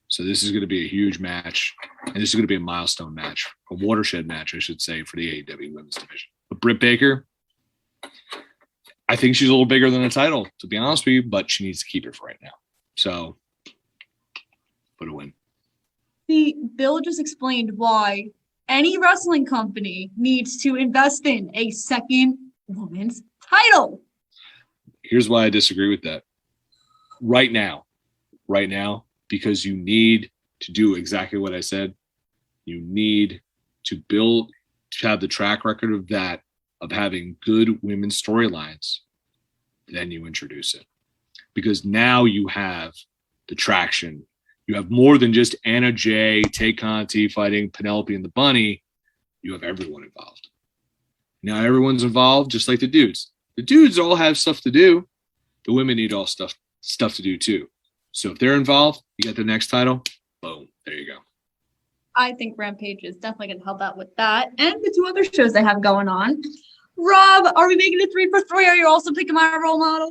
So this is going to be a huge match, and this is going to be a milestone match, a watershed match, I should say, for the AEW women's division. But Britt Baker, I think she's a little bigger than a title, to be honest with you, but she needs to keep it for right now. So, put a win. See, Bill just explained why any wrestling company needs to invest in a second women's title. Here's why I disagree with that. Right now, because you need to do exactly what I said. You need to have the track record of having good women's storylines. Then you introduce it. Because now you have the traction. You have more than just Anna Jay, Tay Conti fighting Penelope and the Bunny. You have everyone involved. Now everyone's involved, just like the dudes. The dudes all have stuff to do. The women need all stuff to do too. So if they're involved, you get the next title. Boom. There you go. I think Rampage is definitely going to help out with that and the two other shows they have going on. Rob, are we making it 3 for 3? Are you also picking my role model?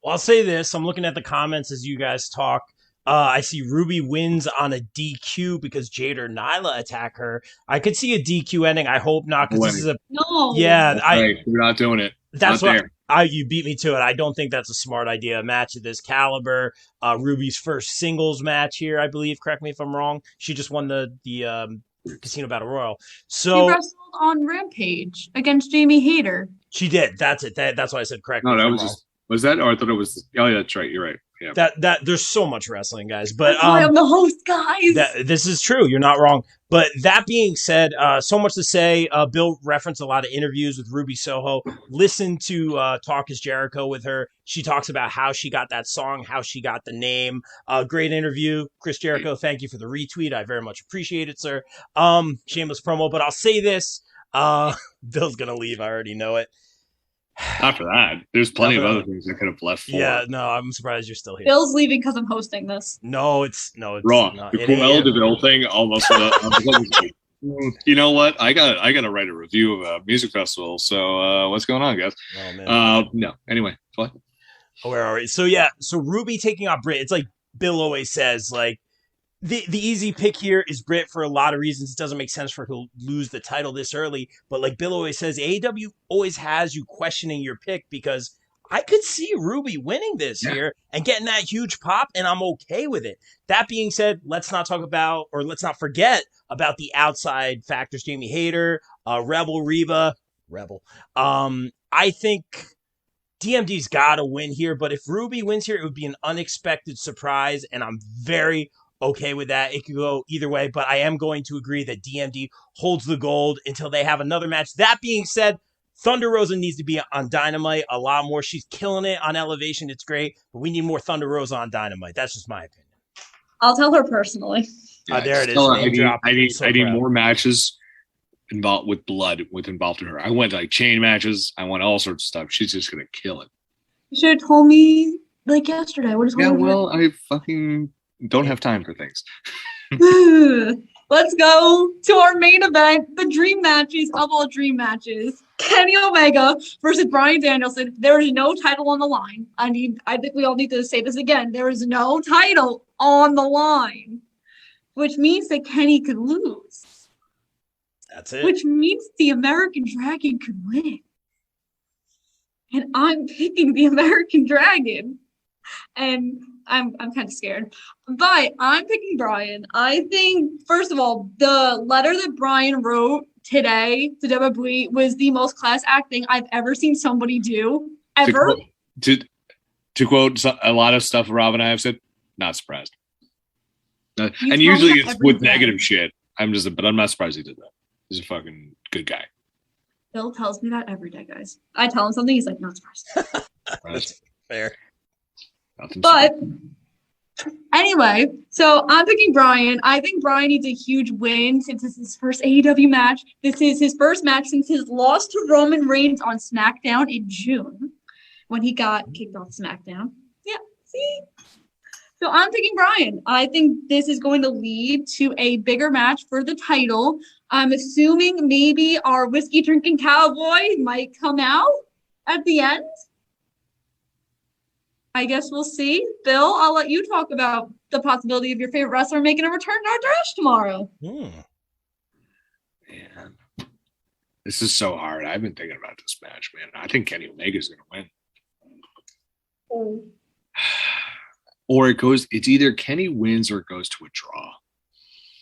Well, I'll say this. I'm looking at the comments as you guys talk. I see Ruby wins on a DQ because Jade or Nyla attack her. I could see a DQ ending. I hope not, because this is a no. Yeah, we're not doing it. That's what you beat me to it. I don't think that's a smart idea. A match of this caliber, Ruby's first singles match here, I believe. Correct me if I'm wrong. She just won the Casino Battle Royal. So she wrestled on Rampage against Jamie Hayter. She did. That's it. That's why I said correct. No, that was just. Was that? Or I thought it was. Oh, yeah, that's right. You're right. Yeah. That there's so much wrestling, guys. But that's why I'm the host, guys. This is true. You're not wrong. But that being said, so much to say. Bill referenced a lot of interviews with Ruby Soho. Listen to Talk is Jericho with her. She talks about how she got that song, how she got the name. Great interview. Chris Jericho, thank you for the retweet. I very much appreciate it, sir. Shameless promo, but I'll say this. Bill's going to leave. I already know it. Not for that. There's plenty of other things I could have left for. Yeah, no, I'm surprised you're still here. Bill's leaving because I'm hosting this. No, it's wrong. Not. The Cruella de Vil thing almost. You know what? I got to write a review of a music festival. So what's going on, guys? Oh, man. No. Anyway, what? Oh, where are we? So yeah, so Ruby taking on Britt. It's like Bill always says, like the easy pick here is Britt for a lot of reasons. It doesn't make sense for her to lose the title this early. But like Bill always says, AEW always has you questioning your pick, because I could see Ruby winning this here and getting that huge pop, and I'm okay with it. That being said, let's not forget about the outside factors. Jamie Hayter, Reba. I think DMD's got to win here, but if Ruby wins here, it would be an unexpected surprise, and I'm very okay with that. It could go either way, but I am going to agree that DMD holds the gold until they have another match. That being said, Thunder Rosa needs to be on Dynamite a lot more. She's killing it on Elevation. It's great, but we need more Thunder Rosa on Dynamite. That's just my opinion. I'll tell her personally. Yeah, there it is. I need more matches involved with blood involved in her. I went like chain matches. I want all sorts of stuff. She's just gonna kill it. You should have told me like yesterday. What is I fucking don't have time for things. Let's go to our main event, the dream matches of all dream matches. Kenny Omega versus Bryan Danielson. There is no title on the line. I think we all need to say this again. There is no title on the line. which means that Kenny could lose. That's it. Which means the American Dragon could win. And I'm picking the American Dragon. And I'm kind of scared. But I'm picking Brian. I think, first of all, the letter that Brian wrote today to WWE was the most class act thing I've ever seen somebody do, ever. To quote a lot of stuff Rob and I have said, not surprised. And usually it's with negative shit. But I'm not surprised he did that. He's a fucking good guy. Bill tells me that every day, guys. I tell him something, he's like, not surprised. That's fair. But anyway, so I'm picking Brian. I think Brian needs a huge win since this is his first AEW match. This is his first match since his loss to Roman Reigns on SmackDown in June when he got kicked off SmackDown. Yeah, see? So I'm picking Brian. I think this is going to lead to a bigger match for the title. I'm assuming maybe our whiskey drinking cowboy might come out at the end. I guess we'll see. Bill, I'll let you talk about the possibility of your favorite wrestler making a return to our trash tomorrow. Man, this is so hard. I've been thinking about this match, man. I think Kenny Omega's going to win. Oh. Or it's either Kenny wins or it goes to a draw.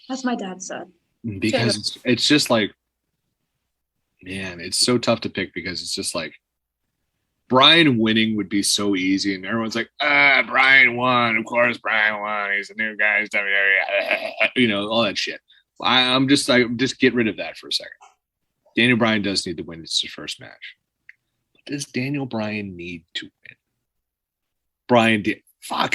That's my dad said. Because it's just like, man, it's so tough to pick because it's just like, Brian winning would be so easy, and everyone's like, Brian won. Of course, Brian won. He's a new guy. He's WWE, all that shit. I'm just get rid of that for a second. Daniel Bryan does need to win. It's his first match. But does Daniel Bryan need to win?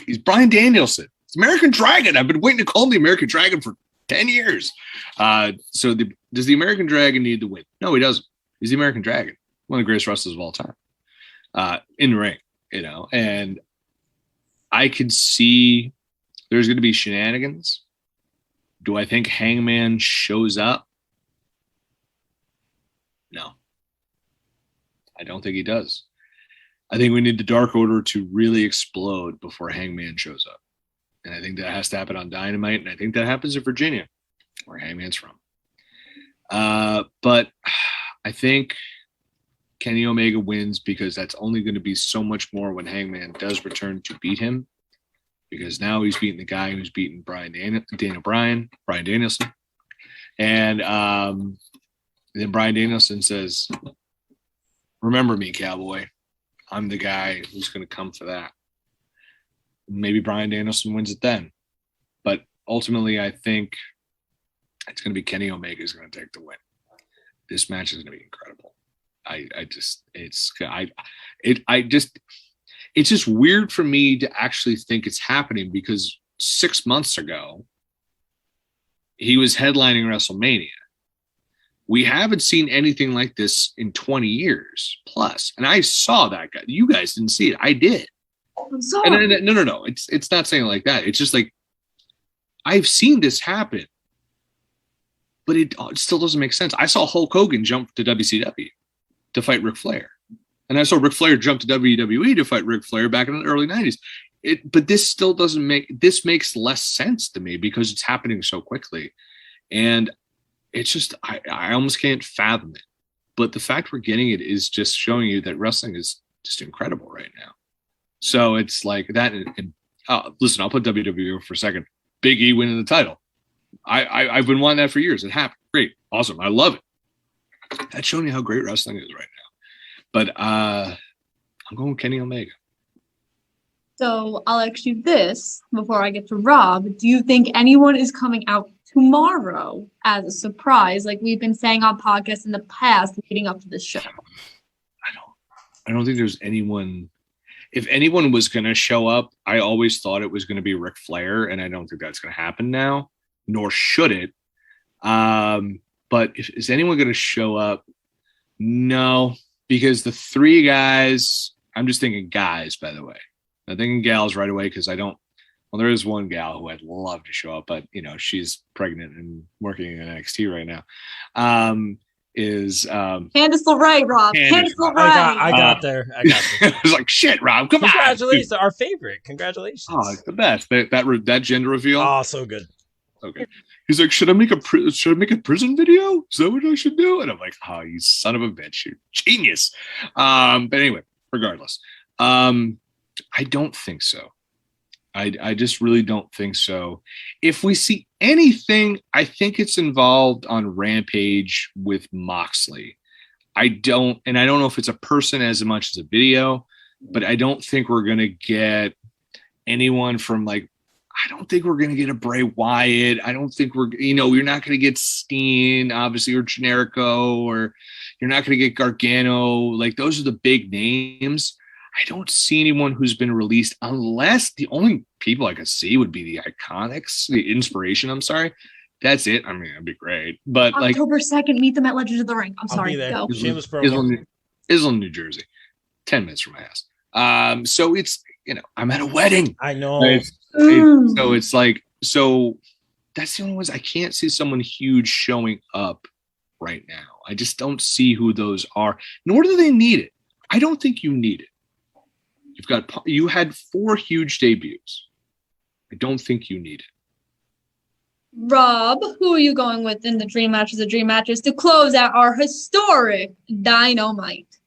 He's Bryan Danielson. It's American Dragon. I've been waiting to call him the American Dragon for 10 years. Does the American Dragon need to win? No, he doesn't. He's the American Dragon, one of the greatest wrestlers of all time. In the ring, and I could see there's going to be shenanigans. Do I think Hangman shows up? No, I don't think he does. I think we need the Dark Order to really explode before Hangman shows up. And I think that has to happen on Dynamite, and I think that happens in Virginia, where Hangman's from. But I think Kenny Omega wins because that's only going to be so much more when Hangman does return to beat him, because now he's beating the guy who's beaten Brian Danielson. And then Brian Danielson says, remember me, cowboy. I'm the guy who's going to come for that. Maybe Brian Danielson wins it then. But ultimately, I think it's going to be Kenny Omega is going to take the win. This match is going to be incredible. It's just weird for me to actually think it's happening because 6 months ago, he was headlining WrestleMania. We haven't seen anything like this in 20 years plus. And I saw that guy. You guys didn't see it. I did. I'm sorry. No. It's not saying like that. It's just like, I've seen this happen, but it still doesn't make sense. I saw Hulk Hogan jump to WCW to fight Ric Flair. And I saw Ric Flair jump to WWE to fight Ric Flair back in the early 90s. But this still this makes less sense to me because it's happening so quickly. And it's just, I almost can't fathom it. But the fact we're getting it is just showing you that wrestling is just incredible right now. So it's like that. And listen, I'll put WWE for a second. Big E winning the title. I've been wanting that for years. It happened. Great. Awesome. I love it. That's showing you how great wrestling is right now. But I'm going with Kenny Omega. So I'll ask you this before I get to Rob. Do you think anyone is coming out tomorrow as a surprise, like we've been saying on podcasts in the past leading up to this show? I don't think there's anyone. If anyone was going to show up, I always thought it was going to be Ric Flair, and I don't think that's going to happen now, nor should it. But is anyone going to show up? No, because the three guys, I'm just thinking guys, by the way. I'm thinking gals right away because there is one gal who I'd love to show up, but, she's pregnant and working in NXT right now. Is Candice LeRae, Rob. Candice LeRae. I got there. I was like, shit, Rob, come Congratulations, on. Our favorite. Congratulations. Oh, it's the best. That gender reveal. Oh, so good. Okay. He's like, should I make a prison video? Is that what I should do? And I'm like, oh, you son of a bitch, you genius. But anyway, regardless, I don't think so. I just really don't think so. If we see anything, I think it's involved on Rampage with Moxley. I don't know if it's a person as much as a video, but I don't think we're going to get anyone from like, I don't think we're going to get a Bray Wyatt. I don't think you're not going to get Steen, obviously, or Generico, or you're not going to get Gargano. Like, those are the big names. I don't see anyone who's been released, unless the only people I could see would be the Iconics, the Inspiration. I'm sorry. That's it. I mean, that'd be great. But October 2nd, meet them at Legends of the Ring. I'm sorry. Go. Island, New Jersey. 10 minutes from my house. So it's, I'm at a wedding. I know. So it's like, that's the only ones I can't see someone huge showing up right now. I just don't see who those are, nor do they need it. I don't think you need it. You had 4 huge debuts. I don't think you need it. Rob, who are you going with in the dream matches to close out our historic Dynamite?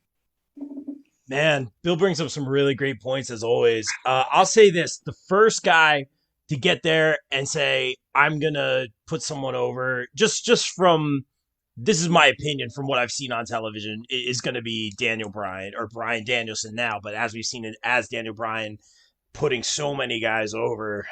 Man, Bill brings up some really great points as always. I'll say this. The first guy to get there and say, I'm going to put someone over, just from, this is my opinion from what I've seen on television, is going to be Daniel Bryan, or Bryan Danielson now, but as we've seen it as Daniel Bryan putting so many guys over,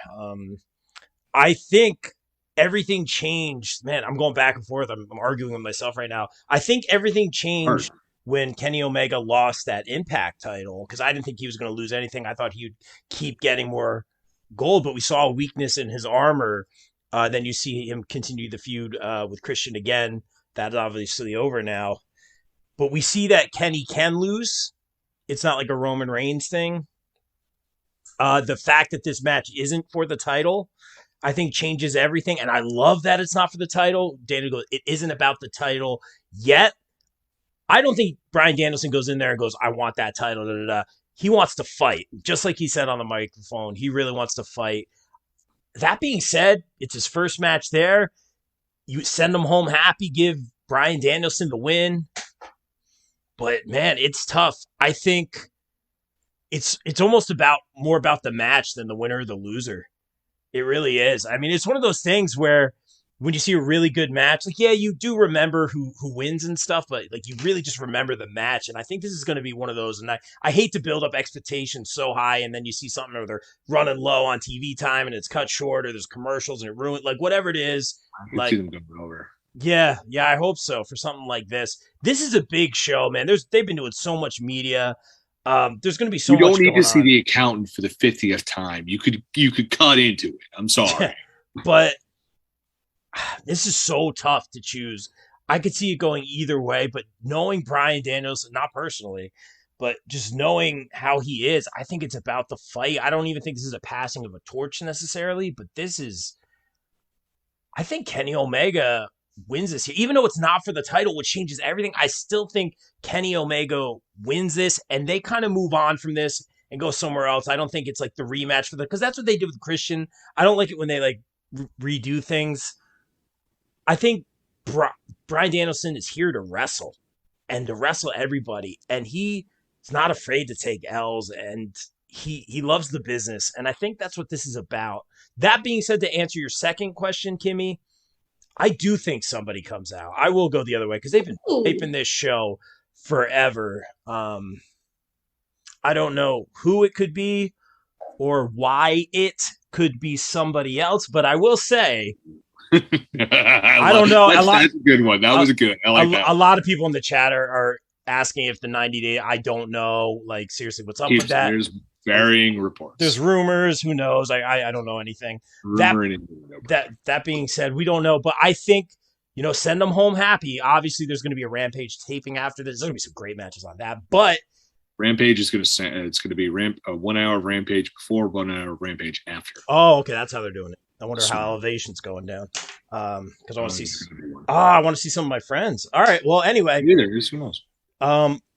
I think everything changed. Man, I'm going back and forth. I'm arguing with myself right now. I think everything changed when Kenny Omega lost that Impact title, because I didn't think he was going to lose anything. I thought he would keep getting more gold, but we saw a weakness in his armor. Then you see him continue the feud with Christian again. That's obviously over now. But we see that Kenny can lose. It's not like a Roman Reigns thing. The fact that this match isn't for the title, I think, changes everything. And I love that it's not for the title. Daniel goes, it isn't about the title yet. I don't think Bryan Danielson goes in there and goes, I want that title. Da, da, da. He wants to fight. Just like he said on the microphone, he really wants to fight. That being said, it's his first match there. You send him home happy, give Bryan Danielson the win. But, man, it's tough. I think it's almost more about the match than the winner or the loser. It really is. I mean, it's one of those things where when you see a really good match, like, yeah, you do remember who wins and stuff, but like, you really just remember the match. And I think this is going to be one of those. And I hate to build up expectations so high, and then you see something where they're running low on TV time and it's cut short, or there's commercials and it ruined, like, whatever it is. I can see them going over. Yeah, I hope so for something like this. This is a big show, man. They've been doing so much media. There's going to be so much. You don't need to see the accountant for the 50th time. You could cut into it. I'm sorry, but this is so tough to choose. I could see it going either way, but knowing Bryan Danielson, not personally, but just knowing how he is, I think it's about the fight. I don't even think this is a passing of a torch necessarily, but I think Kenny Omega wins this here, even though it's not for the title, which changes everything. I still think Kenny Omega wins this, and they kind of move on from this and go somewhere else. I don't think it's like the rematch because that's what they did with Christian. I don't like it when they like redo things. I think Bryan Danielson is here to wrestle and to wrestle everybody, and he is not afraid to take L's, and he loves the business, and I think that's what this is about. That being said, to answer your second question, Kimmy, I do think somebody comes out. I will go the other way because they've been taping this show forever. I don't know who it could be or why it could be somebody else, but I will say, I don't know. That's a good one. That was a good. I like that. A lot of people in the chat are asking if the 90-day. I don't know. Like, seriously, what's up with that? There's varying reports. There's rumors. Who knows? I don't know anything. That being said, we don't know. But I think, send them home happy. Obviously, there's going to be a Rampage taping after this. There's going to be some great matches on that. But Rampage is going to be a 1 hour Rampage before, 1 hour Rampage after. Oh, okay, that's how they're doing it. I wonder how Elevation's going down. Because I want to see. I want to see some of my friends. All right. Well, anyway. Who knows?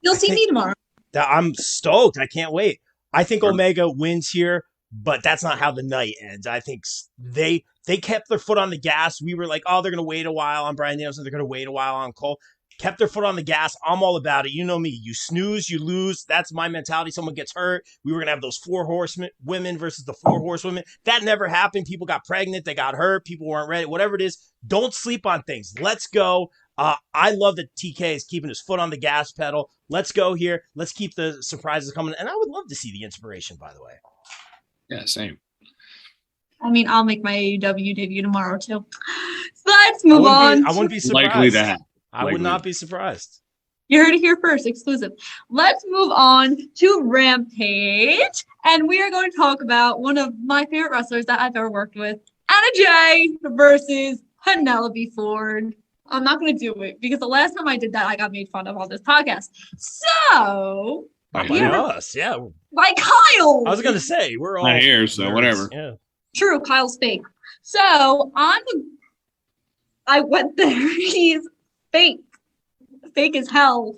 You'll see me tomorrow. I'm stoked. I can't wait. I think Omega wins here. but that's not how the night ends. I think they kept their foot on the gas. We were like, oh, they're going to wait a while on Bryan Danielson. They're going to wait a while on Cole. Kept their foot on the gas. I'm all about it. You know me. You snooze, you lose. That's my mentality. Someone gets hurt. We were going to have those 4 horsewomen versus the 4 horsewomen. That never happened. People got pregnant. They got hurt. People weren't ready. Whatever it is, don't sleep on things. Let's go. I love that TK is keeping his foot on the gas pedal. Let's go here. Let's keep the surprises coming. And I would love to see the inspiration, by the way. Yeah, same. I mean, I'll make my AEW debut tomorrow, too. So let's move on. I wouldn't be surprised. Likely to happen. I would not be surprised. You heard it here first, exclusive. Let's move on to Rampage. And we are going to talk about one of my favorite wrestlers that I've ever worked with, Anna Jay versus Penelope Ford. I'm not going to do it because the last time I did that, I got made fun of on this podcast. So, by us, yeah. By Kyle. I was going to say, we're all not here, so nerds. Whatever. Yeah. True, Kyle's fake. So, I went there. He's fake. Fake as hell.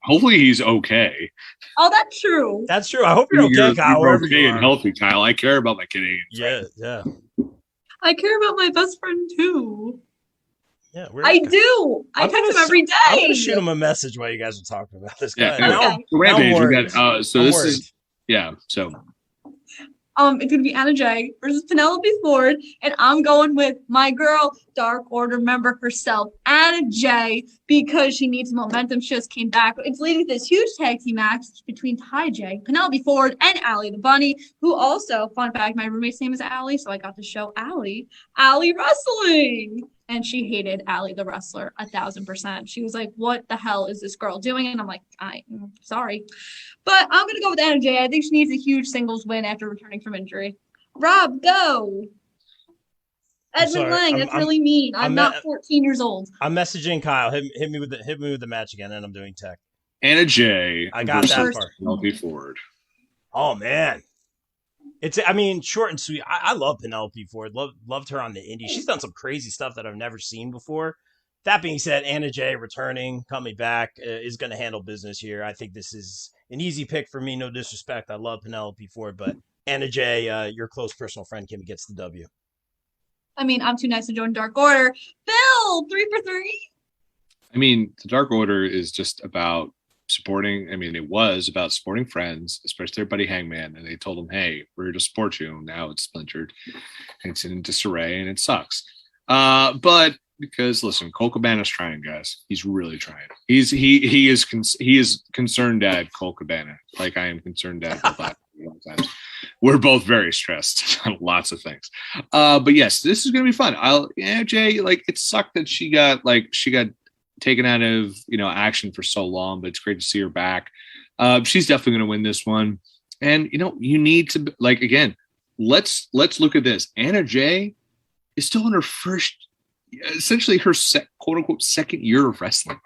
Hopefully he's okay. Oh, that's true. That's true. I hope you're okay, Kyle. You're okay and healthy, Kyle. I care about my Canadian friend. Yeah. I care about my best friend too. Yeah, I do. I text him every day. I'm gonna shoot him a message while you guys are talking about this guy. Yeah, okay. Rampage. We got. So this is. Yeah. So. It's gonna be Anna Jay versus Penelope Ford, and I'm going with my girl, Dark Order member herself, Anna Jay, because she needs momentum. She just came back. It's leading to this huge tag team match between Ty Jay, Penelope Ford, and Allie the Bunny, who also, fun fact, my roommate's name is Allie, so I got to show Allie wrestling. And she hated Allie the wrestler 1,000%. She was like, what the hell is this girl doing? And I'm like, I'm sorry. But I'm going to go with Anna Jay. I think she needs a huge singles win after returning from injury. Rob, go. Edmund Lang, that's really mean. I'm not 14 years old. I'm messaging Kyle. Hit me with the match again, and I'm doing tech. Anna Jay. I got that part. Penelope Ford. Oh, man. Short and sweet. I love Penelope Ford. Loved her on the indie. She's done some crazy stuff that I've never seen before. That being said, Anna Jay returning, coming back, is going to handle business here. I think this is an easy pick for me. No disrespect. I love Penelope Ford, but Anna Jay, your close personal friend, Kimmy, gets the W. I mean, I'm too nice to join Dark Order. Bill, 3 for 3. I mean, the Dark Order is just about supporting. I mean, it was about supporting friends, especially their buddy Hangman, and they told him, hey, we're here to support you. Now it's splintered, it's in disarray, and it sucks. But because listen, Cole Cabana's trying, guys. He's really trying. He is concerned dad, Cole Cabana, like I am concerned dad. We're both very stressed on lots of things. But yes, this is gonna be fun. Jay, like it sucked that she got taken out of action for so long, but it's great to see her back. She's definitely going to win this one, and you need to again. Let's look at this. Anna Jay is still in her essentially her quote unquote second year of wrestling.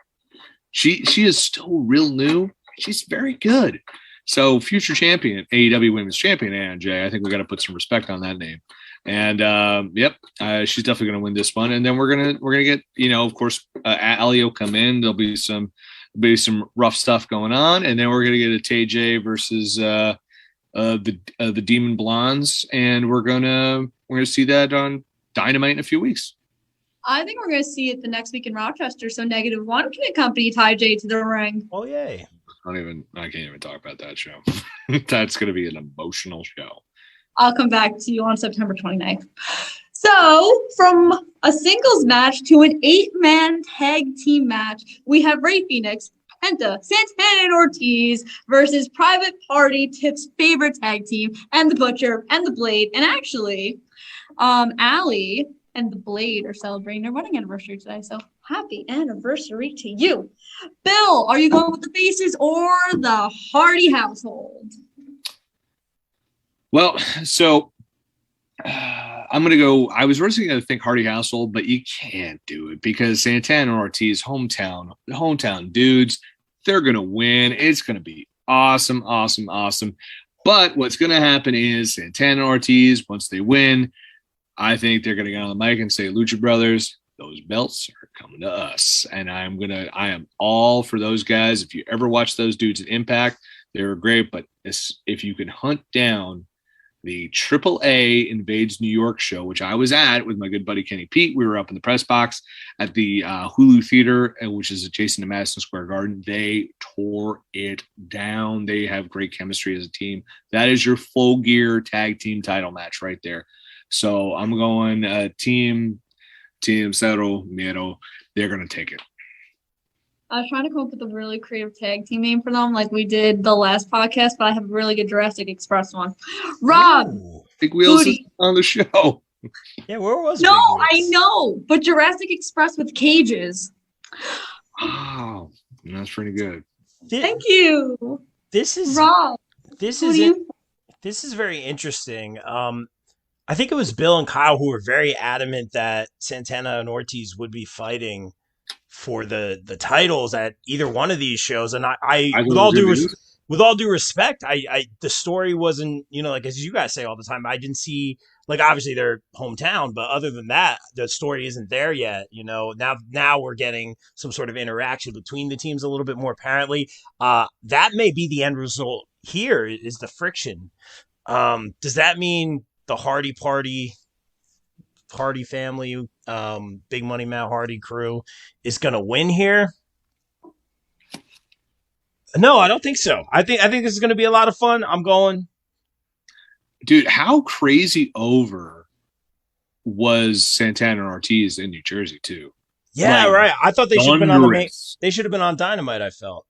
She is still real new. She's very good. So future champion, AEW Women's Champion Anna Jay. I think we got to put some respect on that name. And she's definitely going to win this one. And then we're gonna get of course Ali will come in. There'll be some rough stuff going on, and then we're gonna get a TJ versus the Demon Blondes, and we're gonna see that on Dynamite in a few weeks. I think we're gonna see it the next week in Rochester. So -1 can accompany Ty J to the ring. Oh yay! I can't even talk about that show. That's gonna be an emotional show. I'll come back to you on September 29th. So, from a singles match to an 8-man tag team match, we have Rey Fenix, Penta, Santana, and Ortiz versus Private Party, Tip's favorite tag team, and the Butcher and the Blade. And actually, Allie and the Blade are celebrating their wedding anniversary today. So, happy anniversary to you. Bill, are you going with the Faces or the Hardy household? Well, so I'm going to go. I was originally going to think Hardy household, but you can't do it because Santana and Ortiz, hometown dudes, they're going to win. It's going to be awesome. But what's going to happen is Santana and Ortiz, once they win, I think they're going to get on the mic and say, Lucha Brothers, those belts are coming to us. And I am all for those guys. If you ever watch those dudes at Impact, They were great, but if you can hunt down the AAA Invades New York show, which I was at with my good buddy Kenny Pete. We were up in the press box at the Hulu Theater, which is adjacent to Madison Square Garden. They tore it down. They have great chemistry as a team. That is your full gear tag team title match right there. So I'm going Team Cero Miedo. They're going to take it. I was trying to come up with a really creative tag team name for them, like we did the last podcast, but I have a really good Jurassic Express one. Rob, Big Wheels is on the show. Yeah, where was? No, I know, but Jurassic Express with cages. Oh, that's pretty good. Thank you. This is Rob. This is very interesting. I think it was Bill and Kyle who were very adamant that Santana and Ortiz would be fighting for the titles at either one of these shows, and I with all due respect, I the story wasn't, like as you guys say all the time, I didn't see, like, obviously their hometown, but other than that, the story isn't there yet. Now we're getting some sort of interaction between the teams a little bit more apparently. That may be the end result. Here is the friction. Does that mean the Hardy family, Big Money Matt Hardy crew is going to win here? No, I don't think so. I think this is going to be a lot of fun. I'm going. Dude, how crazy over was Santana and Ortiz in New Jersey too? Yeah, right. I thought they should have been on the main. They should have been on Dynamite, I felt.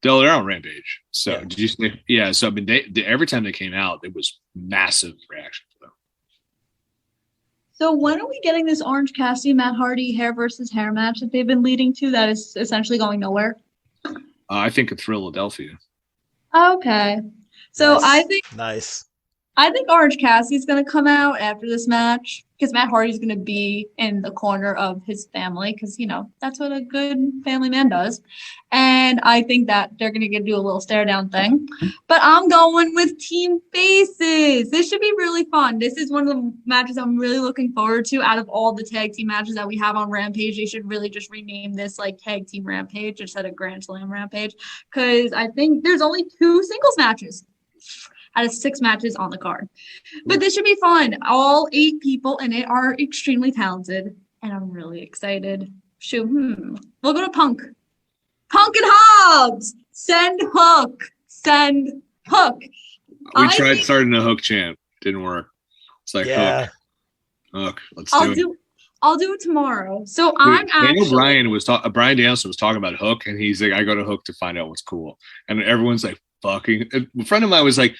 They're on Rampage. So yeah. Did you say? Yeah. So I mean, every time they came out, it was massive reaction for them. So when are we getting this Orange Cassidy, Matt Hardy hair versus hair match that they've been leading to that is essentially going nowhere? I think in Philadelphia. Okay. So nice. I think Orange Cassidy's going to come out after this match because Matt Hardy's going to be in the corner of his family because, that's what a good family man does. And I think that they're going to do a little stare down thing. But I'm going with Team Faces. This should be really fun. This is one of the matches I'm really looking forward to out of all the tag team matches that we have on Rampage. They should really just rename this like Tag Team Rampage instead of Grand Slam Rampage because I think there's only 2 singles matches out of 6 matches on the card. But this should be fun. All 8 people in it are extremely talented, and I'm really excited. We'll go to Punk. Punk and Hobbs! Send Hook! Send Hook! We tried starting a Hook chant. Didn't work. It's like Hook. Let's do it. I'll do it tomorrow. So I'm actually... Brian Danielson was talking about Hook, and he's like, I go to Hook to find out what's cool. And everyone's like, fucking... A friend of mine was like,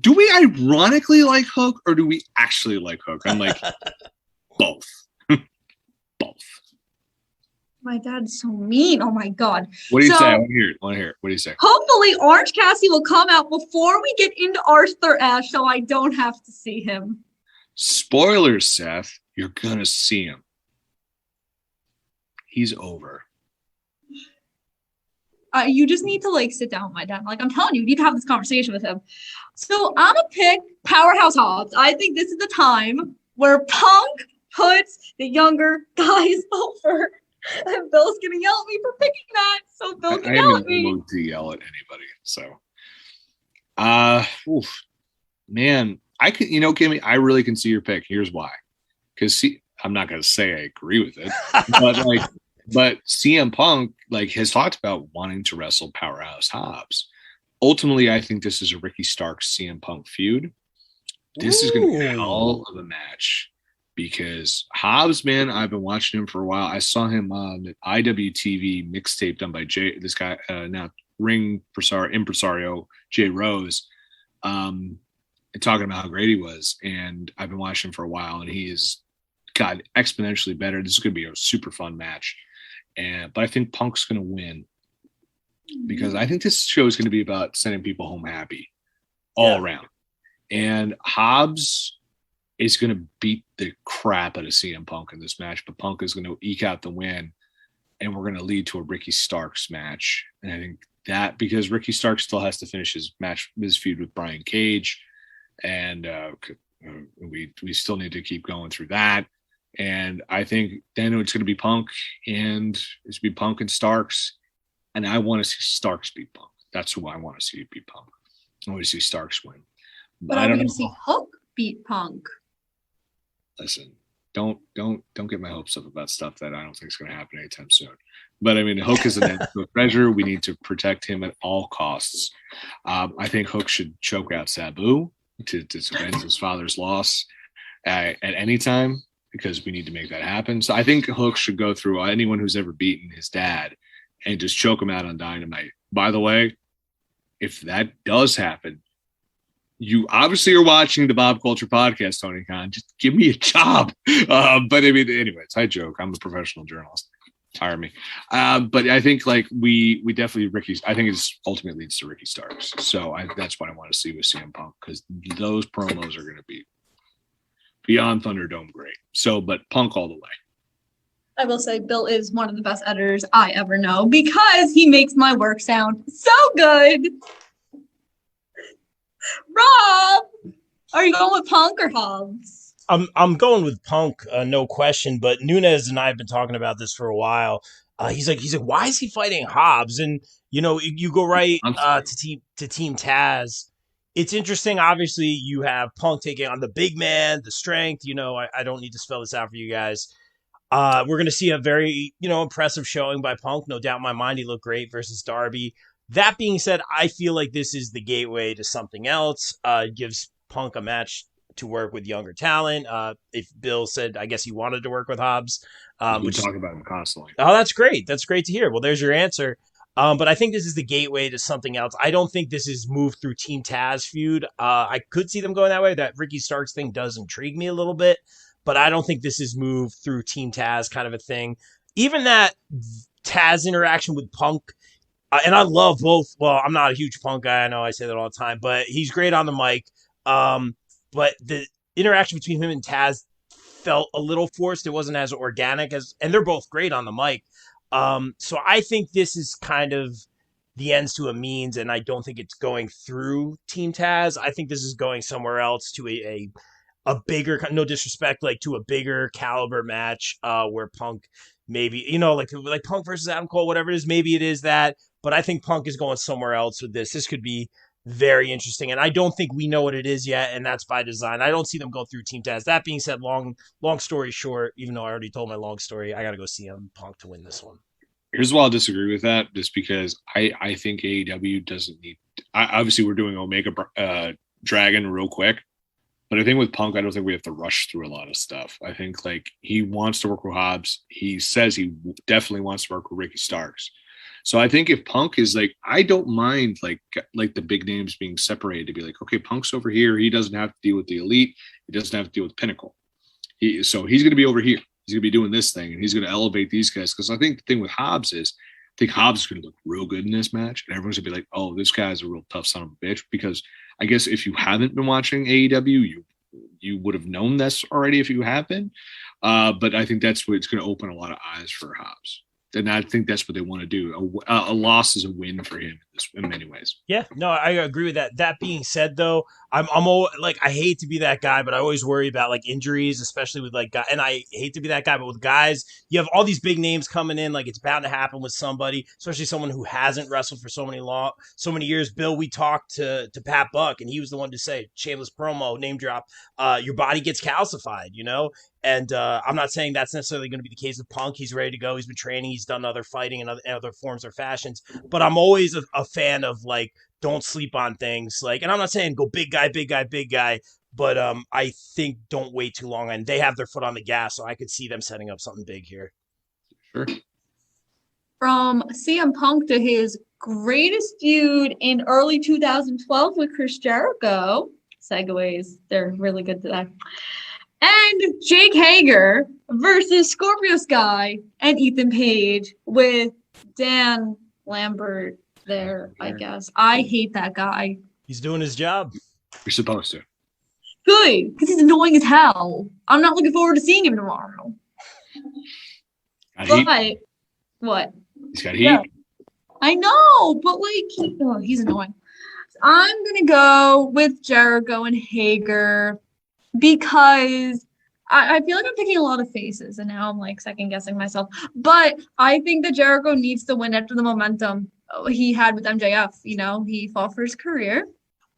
do we ironically like Hook or do we actually like Hook? I'm like, both. Both. My dad's so mean. Oh my God. What do you say? I want to hear it. What do you say? Hopefully Orange Cassidy will come out before we get into Arthur Ashe so I don't have to see him. Spoilers, Seth. You're going to see him. He's over. You just need to sit down with my dad. I'm telling you need to have this conversation with him. So I'm going to pick Powerhouse Hobbs. I think this is the time where Punk puts the younger guys over. And Bill's going to yell at me for picking that. So Bill can yell at me. I am to yell at anybody. So, man, I can, Kimmy, I really can see your pick. Here's why. Because I'm not going to say I agree with it, but CM Punk has talked about wanting to wrestle Powerhouse Hobbs. Ultimately, I think this is a Ricky Starks CM Punk feud. This is going to be a hell of a match because Hobbs, man, I've been watching him for a while. I saw him on the IWTV mixtape done by this guy, now ring impresario Jay Rose, and talking about how great he was. And I've been watching him for a while, and he has got exponentially better. This is going to be a super fun match. But I think Punk's going to win because I think this show is going to be about sending people home happy all around. And Hobbs is going to beat the crap out of CM Punk in this match, but Punk is going to eke out the win, and we're going to lead to a Ricky Starks match. And I think that because Ricky Starks still has to finish his feud with Brian Cage, and we still need to keep going through that. And I think then it's going to be Punk, and it's going to be Punk and Starks. And I want to see Starks beat Punk. That's who I want to see beat Punk. I want to see Starks win. But I want to see Hook beat Punk. Listen, don't get my hopes up about stuff that I don't think is going to happen anytime soon. But I mean, Hook is an absolute treasure. We need to protect him at all costs. I think Hook should choke out Sabu to avenge his father's loss at any time, because we need to make that happen. So I think Hook should go through anyone who's ever beaten his dad and just choke him out on Dynamite. By the way, if that does happen, you obviously are watching the Bob Culture podcast, Tony Khan. Just give me a job. But I mean, anyways, I joke. I'm a professional journalist. Hire me. But I think like we definitely I think it ultimately leads to Ricky Starks. So that's what I want to see with CM Punk, because those promos are going to be beyond Thunderdome great. So, but Punk all the way. I will say Bill is one of the best editors I ever know, because he makes my work sound so good. Rob, are you going with Punk or Hobbs? I'm going with Punk, no question. But Nunes and I have been talking about this for a while. He's like, why is he fighting Hobbs? And you go right to Team Taz. It's interesting. Obviously, you have Punk taking on the big man, the strength. I don't need to spell this out for you guys. We're going to see a very, impressive showing by Punk. No doubt in my mind, he looked great versus Darby. That being said, I feel like this is the gateway to something else. It gives Punk a match to work with younger talent. If Bill said, I guess he wanted to work with Hobbs. We talk about him constantly. Oh, that's great. That's great to hear. Well, there's your answer. But I think this is the gateway to something else. I don't think this is moved through Team Taz feud. I could see them going that way. That Ricky Starks thing does intrigue me a little bit, but I don't think this is moved through Team Taz kind of a thing. Even that Taz interaction with Punk, and I love both. Well, I'm not a huge Punk guy. I know I say that all the time, but he's great on the mic. But the interaction between him and Taz felt a little forced. It wasn't as organic and they're both great on the mic. So I think this is kind of the ends to a means, and I don't think it's going through Team Taz. I think this is going somewhere else to a bigger, no disrespect, like to a bigger caliber match, where Punk maybe, like Punk versus Adam Cole, whatever it is, maybe it is that, but I think Punk is going somewhere else with this. This could be very interesting, and I don't think we know what it is yet, and that's by design. I don't see them go through Team Taz. That being said, long story short, even though I already told my long story, I got to go see Punk to win this one. Here's why I'll disagree with that, just because I think AEW doesn't need. Obviously, we're doing Omega Dragon real quick, but I think with Punk, I don't think we have to rush through a lot of stuff. I think like he wants to work with Hobbs. He says he definitely wants to work with Ricky Starks. So I think if Punk is like, I don't mind like the big names being separated to be like, okay, Punk's over here. He doesn't have to deal with the Elite. He doesn't have to deal with Pinnacle. So he's going to be over here. He's going to be doing this thing, and he's going to elevate these guys. Because I think the thing with Hobbs is, I think Hobbs is going to look real good in this match, and everyone's going to be like, oh, this guy's a real tough son of a bitch. Because I guess if you haven't been watching AEW, you would have known this already if you have been. But I think that's what it's going to open a lot of eyes for Hobbs. And I think that's what they want to do. A loss is a win for him in many ways. Yeah, no, I agree with that. That being said, though, I'm like, I hate to be that guy, but I always worry about like injuries, especially with like guys. And I hate to be that guy, but with guys, you have all these big names coming in. Like it's bound to happen with somebody, especially someone who hasn't wrestled for so many years. Bill, we talked to Pat Buck, and he was the one to say, shameless promo, name drop, your body gets calcified, And I'm not saying that's necessarily going to be the case with Punk. He's ready to go. He's been training. He's done other fighting and other forms or fashions. But I'm always a fan of like, don't sleep on things. Like, and I'm not saying go big guy, but I think don't wait too long. And they have their foot on the gas, so I could see them setting up something big here. Sure. From CM Punk to his greatest feud in early 2012 with Chris Jericho. Segues, they're really good today. And Jake Hager versus Scorpio Sky and Ethan Page with Dan Lambert there, I guess. I hate that guy. He's doing his job. You're supposed to. Good, because he's annoying as hell. I'm not looking forward to seeing him tomorrow. But, what? He's got heat. Yeah. I know, but like, he's annoying. I'm going to go with Jericho and Hager because I feel like I'm picking a lot of faces, and now I'm like second guessing myself. But I think that Jericho needs to win after the momentum he had with MJF. He fought for his career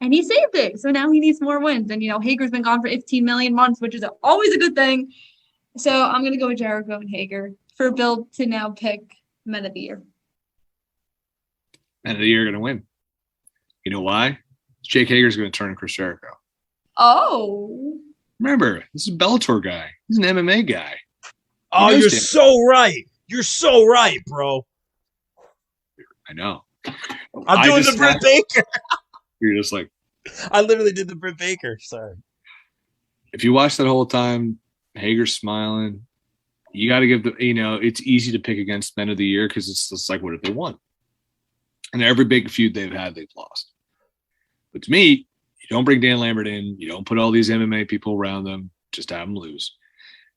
and he saved it. So now he needs more wins. And, Hager's been gone for 15 million months, which is always a good thing. So I'm going to go with Jericho and Hager for Bill to now pick Men of the Year. Men of the Year are going to win. You know why? Jake Hager's going to turn Chris Jericho. Oh. Remember, this is a Bellator guy. He's an MMA guy. Oh, you're so right. You're so right, bro. I know. I'm doing the Britt Baker. You're just like. I literally did the Britt Baker. Sorry. If you watch that whole time, Hager's smiling. You got to give it's easy to pick against Men of the Year because it's just like, what if they won? And every big feud they've had, they've lost. But to me, you don't bring Dan Lambert in. You don't put all these MMA people around them. Just have them lose.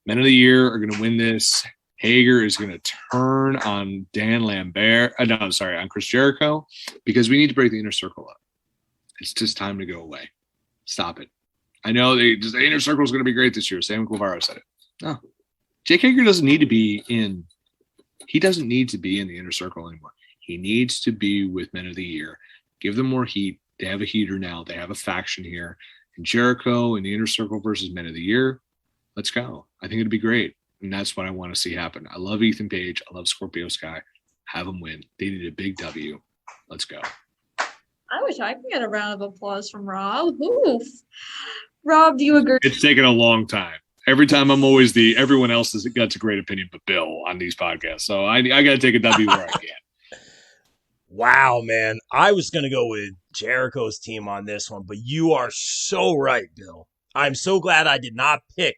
Men of the Year are going to win this. Hager is going to turn on Dan Lambert. On Chris Jericho, because we need to break the inner circle up. It's just time to go away. Stop it. I know the inner circle is going to be great this year. Sam Guevara said it. No, Jake Hager doesn't need to be in. He doesn't need to be in the inner circle anymore. He needs to be with Men of the Year. Give them more heat. They have a heater now. They have a faction here. And Jericho in the inner circle versus Men of the Year. Let's go. I think it'd be great. And that's what I want to see happen. I love Ethan Page. I love Scorpio Sky. Have them win. They need a big W. Let's go. I wish I could get a round of applause from Rob. Oof. Rob, do you agree? It's taken a long time. Every time I'm always everyone else has got a great opinion but Bill on these podcasts. So I got to take a W where I can. Wow, man. I was going to go with Jericho's team on this one, but you are so right, Bill. I'm so glad I did not pick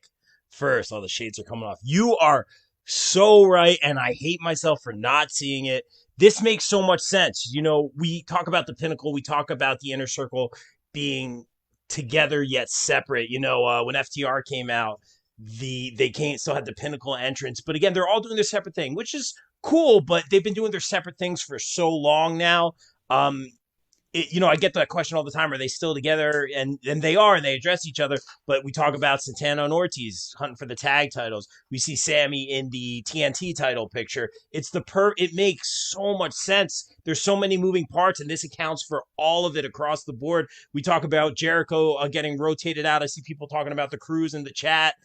first. Oh, the shades are coming off. You are so right, and I hate myself for not seeing it. This makes so much sense. We talk about the Pinnacle. We talk about the Inner Circle being together yet separate. When FTR came out, still had the Pinnacle entrance. But again, they're all doing their separate thing, which is cool, but they've been doing their separate things for so long now. I get that question all the time. Are they still together? And they are, and they address each other. But we talk about Santana and Ortiz hunting for the tag titles. We see Sammy in the TNT title picture. It makes so much sense. There's so many moving parts, and this accounts for all of it across the board. We talk about Jericho getting rotated out. I see people talking about the Cruise in the chat.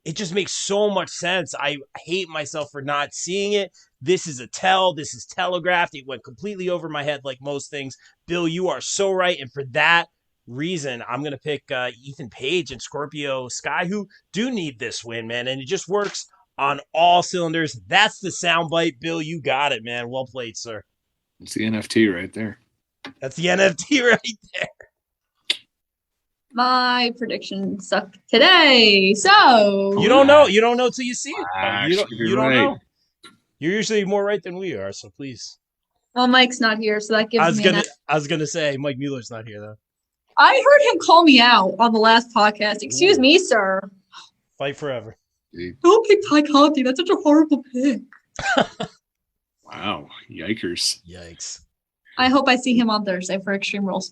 It just makes so much sense. I hate myself for not seeing it. This is this is telegraphed. It went completely over my head like most things. Bill, you are so right. And for that reason, I'm going to pick Ethan Page and Scorpio Sky, who do need this win, man. And it just works on all cylinders. That's the soundbite, Bill. You got it, man. Well played, sir. It's the NFT right there. That's the NFT right there. My predictions suck today. So you don't know. You don't know till you see it. You don't right. know. You're usually more right than we are, so please. Well, Mike's not here, so that gives me I was gonna say Mike Mueller's not here though. I heard him call me out on the last podcast. Excuse me, sir. Fight forever. Don't pick Ty Conti. That's such a horrible pick. Wow. Yikers. Yikes. I hope I see him on Thursday for Extreme Rules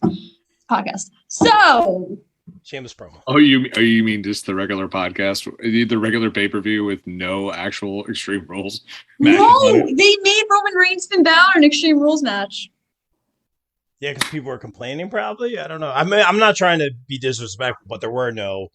podcast. So Shameless promo. Oh, you mean just the regular podcast, the regular pay-per-view with no actual Extreme Rules matches? No, they made Roman Reigns Finn Balor an Extreme Rules match. Yeah, because people were complaining probably. I don't know. I'm not trying to be disrespectful, but there were no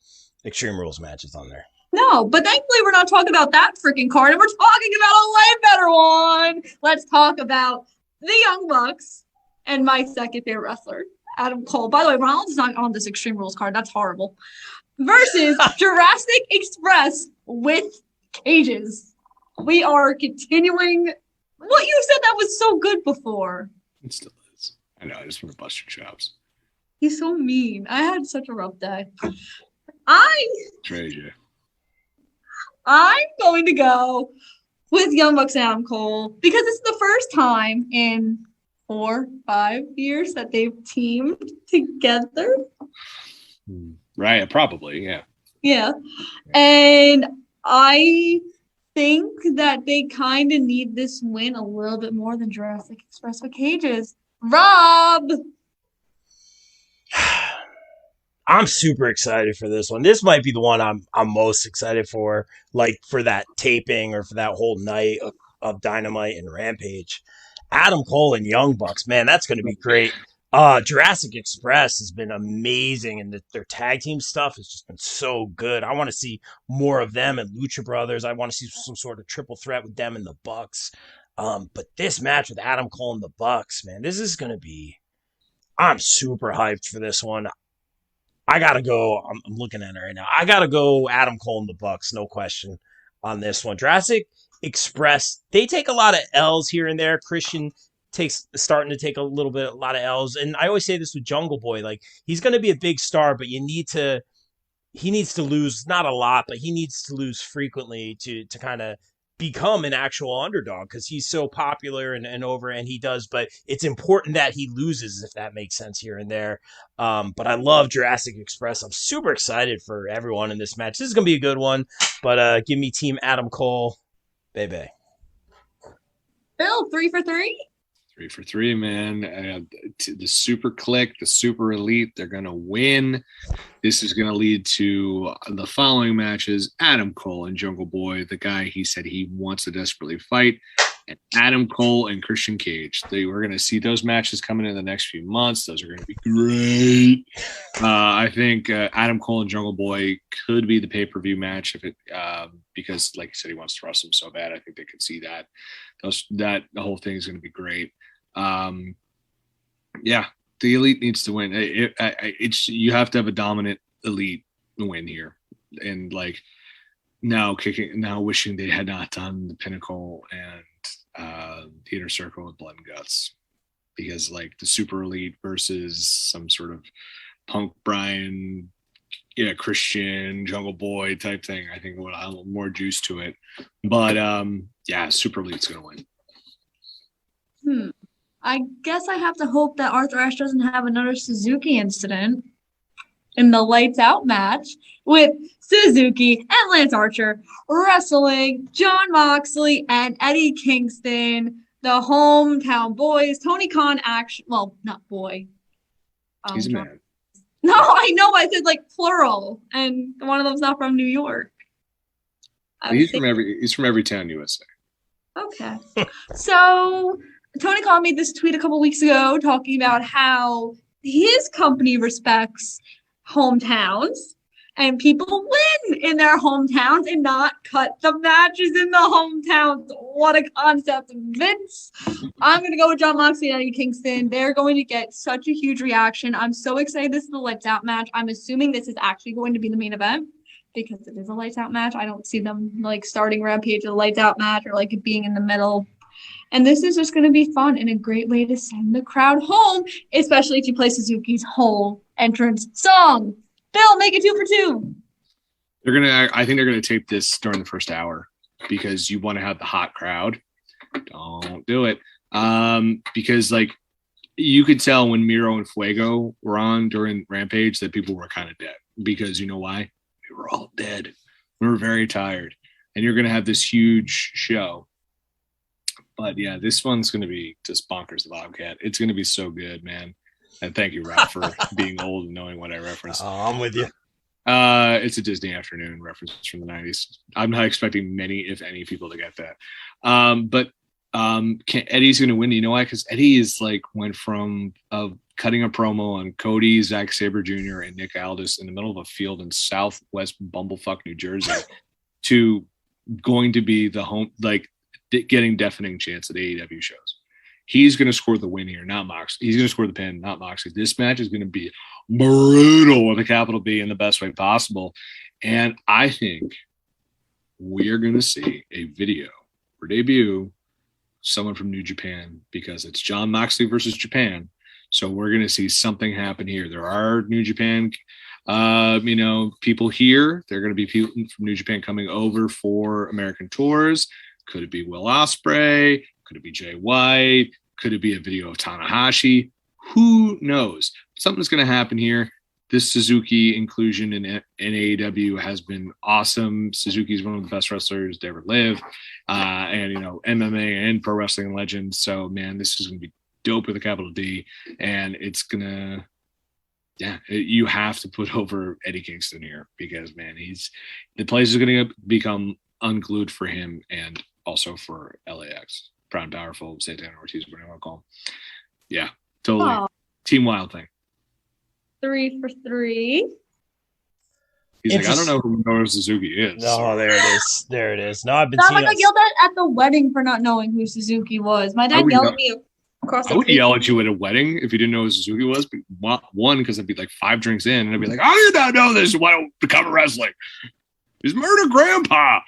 Extreme Rules matches on there. No, but thankfully we're not talking about that freaking card, and we're talking about a way better one. Let's talk about the Young Bucks and my second favorite wrestler, Adam Cole. By the way, Rollins is not on this Extreme Rules card. That's horrible. Versus Jurassic Express with cages. We are continuing what you said that was so good before. It still is. I know. I just want to bust your chops. He's so mean. I had such a rough day. Treasure. I'm going to go with Young Bucks and Adam Cole because it's the first time in 4-5 years that they've teamed together. Right, probably, yeah. Yeah. And I think that they kind of need this win a little bit more than Jurassic Express with cages. Rob! I'm super excited for this one. This might be the one I'm most excited for, like for that taping or for that whole night of Dynamite and Rampage. Adam Cole and Young Bucks, man, that's going to be great. Jurassic Express has been amazing, and their tag team stuff has just been so good. I want to see more of them and Lucha Brothers. I want to see some sort of triple threat with them and the Bucks. But this match with Adam Cole and the Bucks, man, this is going to be. I'm super hyped for this one. I gotta go. I'm looking at it right now. I gotta go. Adam Cole and the Bucks, no question on this one. Jurassic Express, they take a lot of L's here and there. Christian starting to take a lot of L's, and I always say this with Jungle Boy, like he's going to be a big star, but he needs to lose, not a lot, but he needs to lose frequently to kind of become an actual underdog, because he's so popular and over, and he does, but it's important that he loses, if that makes sense, here and there. But I love Jurassic Express. I'm super excited for everyone in this match. This is going to be a good one, but give me Team Adam Cole, baby. Bill, 3 for 3? 3 for 3, man. The Super Click, the Super Elite, they're going to win. This is going to lead to the following matches: Adam Cole and Jungle Boy, the guy he said he wants to desperately fight, and Adam Cole and Christian Cage. We're going to see those matches coming in the next few months. Those are going to be great. I think Adam Cole and Jungle Boy could be the pay-per-view match because, like you said, he wants to wrestle him so bad. I think they could see that. The whole thing is going to be great. Yeah, the Elite needs to win. You have to have a dominant Elite win here, and like now wishing they had not done the Pinnacle and the Inner Circle with Blood and Guts, because like the Super Elite versus some sort of Punk Brian, Christian Jungle Boy type thing, I think would have a little more juice to it. But yeah, Super Elite's gonna win. I guess I have to hope that Arthur Ashe doesn't have another Suzuki incident in the Lights Out match with Suzuki and Lance Archer wrestling Jon Moxley and Eddie Kingston, the hometown boys. Tony Khan not boy. He's a man. No, I know. I said like plural, and one of them's not from New York. He's from every town, USA. Okay, so Tony Khan made this tweet a couple weeks ago talking about how his company respects hometowns and people win in their hometowns and not cut the matches in the hometowns. What a concept, Vince. I'm going to go with Jon Moxley and Eddie Kingston. They're going to get such a huge reaction. I'm so excited this is the Lights Out match. I'm assuming this is actually going to be the main event because it is a Lights Out match. I don't see them like starting Rampage with a Lights Out match or like it being in the middle. And this is just going to be fun and a great way to send the crowd home, especially if you play Suzuki's whole entrance song. Bill, make it 2 for 2. I think they're gonna tape this during the first hour because you want to have the hot crowd. Don't do it. Because like you could tell when Miro and Fuego were on during Rampage that people were kind of dead, because you know why? We were all dead. We were very tired, and you're gonna have this huge show. But yeah, this one's going to be just bonkers the Bobcat. It's going to be so good, man. And thank you, Rob, for being old and knowing what I referenced. Oh, I'm with you. It's a Disney Afternoon reference from the 90s. I'm not expecting many, if any, people to get that. But Eddie's going to win. You know why? Because Eddie is like went from cutting a promo on Cody, Zack Sabre Jr., and Nick Aldis in the middle of a field in Southwest Bumblefuck, New Jersey, to going to be the home, like, getting deafening chance at AEW shows. He's going to score the win here, not Moxley. He's going to score the pin, not Moxley. This match is going to be brutal with a capital B in the best way possible. And I think we are going to see a video for debut, someone from New Japan, because it's Jon Moxley versus Japan. So we're going to see something happen here. There are New Japan people here. There are going to be people from New Japan coming over for American tours. Could it be Will Ospreay? Could it be Jay White? Could it be a video of Tanahashi? Who knows? Something's going to happen here. This Suzuki inclusion in AEW has been awesome. Suzuki is one of the best wrestlers to ever live, and MMA and pro wrestling legend. So man, this is going to be dope with a capital D, and it's gonna, you have to put over Eddie Kingston here because man, the place is going to become unglued for him and also for LAX. proud and powerful Santana Ortiz, whatever you want to call him. Yeah, totally. Team Wild thing. 3 for 3. He's like, I don't know who Minoru Suzuki is. No, there it is. There it is. No, I've been Not seeing like I yelled at the wedding for not knowing who Suzuki was. My dad yelled at me across the I would street. yell at you at a wedding if you didn't know who Suzuki was. But one, because I'd be like 5 drinks in, and I'd be like, how do you not know this? Why don't become wrestling? He's murdered grandpa.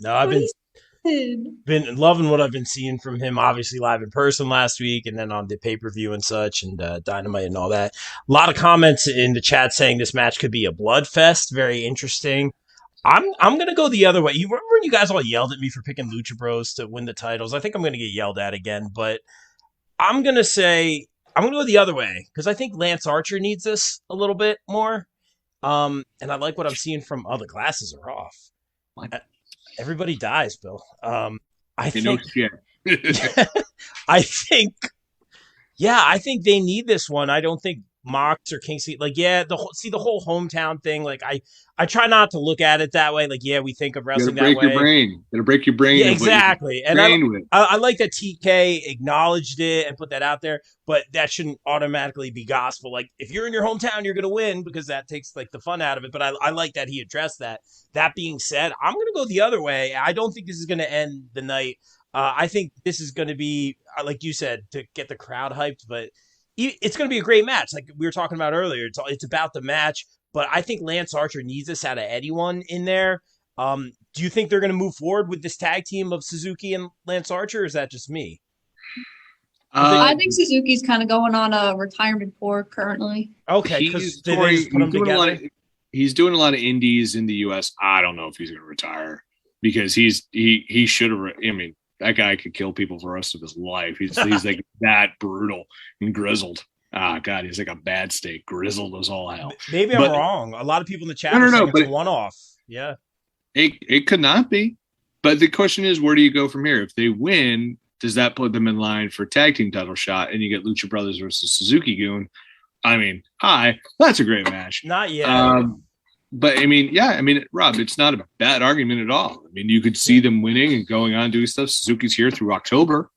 No, I've been loving what I've been seeing from him, obviously live in person last week and then on the pay-per-view and such, and Dynamite and all that. A lot of comments in the chat saying this match could be a bloodfest. Very interesting. I'm going to go the other way. You remember when you guys all yelled at me for picking Lucha Bros to win the titles? I think I'm going to get yelled at again, but I'm going to go the other way because I think Lance Archer needs this a little bit more. And I like what I'm seeing from the glasses are off. Everybody dies, Bill. I think they need this one. I don't think Mox or Kingsley, the whole hometown thing. Like I try not to look at it that way. Like, yeah, we think of wrestling that way. It'll break your brain. Yeah, exactly. And I like that TK acknowledged it and put that out there, but that shouldn't automatically be gospel. Like, if you're in your hometown, you're going to win because that takes like the fun out of it. But I like that he addressed that. That being said, I'm going to go the other way. I don't think this is going to end the night. I think this is going to be, like you said, to get the crowd hyped, but it's going to be a great match. Like we were talking about earlier, it's about the match, but I think Lance Archer needs this out of anyone in there. Do you think they're going to move forward with this tag team of Suzuki and Lance Archer, or is that just me? I think Suzuki's kind of going on a retirement tour currently. Okay, because they just put them together. He's doing a lot of indies in the U.S. I don't know if he's going to retire because he should have. I mean, that guy could kill people for the rest of his life. He's like that brutal and grizzled. Ah, God, he's like a bad steak, grizzled as all hell. Maybe I'm wrong. A lot of people in the chat are saying it's a one-off. Yeah, it could not be. But the question is, where do you go from here? If they win, does that put them in line for tag team title shot? And you get Lucha Brothers versus Suzuki Goon. I mean, that's a great match. Not yet. But I mean, Rob, it's not a bad argument at all. I mean, you could see them winning and going on doing stuff. Suzuki's here through October.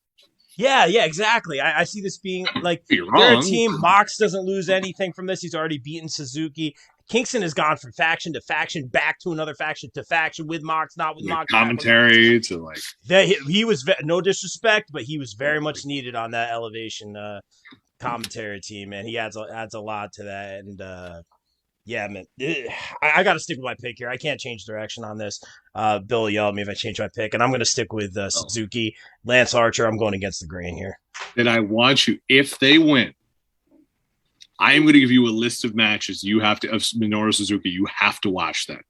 Yeah, exactly. I see this being like they're a team. Mox doesn't lose anything from this. He's already beaten Suzuki. Kingston has gone from faction to faction, back to another faction to faction with Mox, not with Mox. Commentary to like he was no disrespect, but he was very much needed on that Elevation commentary team, and he adds a lot to that. And yeah, man, I got to stick with my pick here. I can't change direction on this. Bill yelled at me if I change my pick, and I'm going to stick with Suzuki. Lance Archer, I'm going against the grain here. Then I want you, if they win, I am going to give you a list of matches you have to, of Minoru Suzuki, you have to watch that.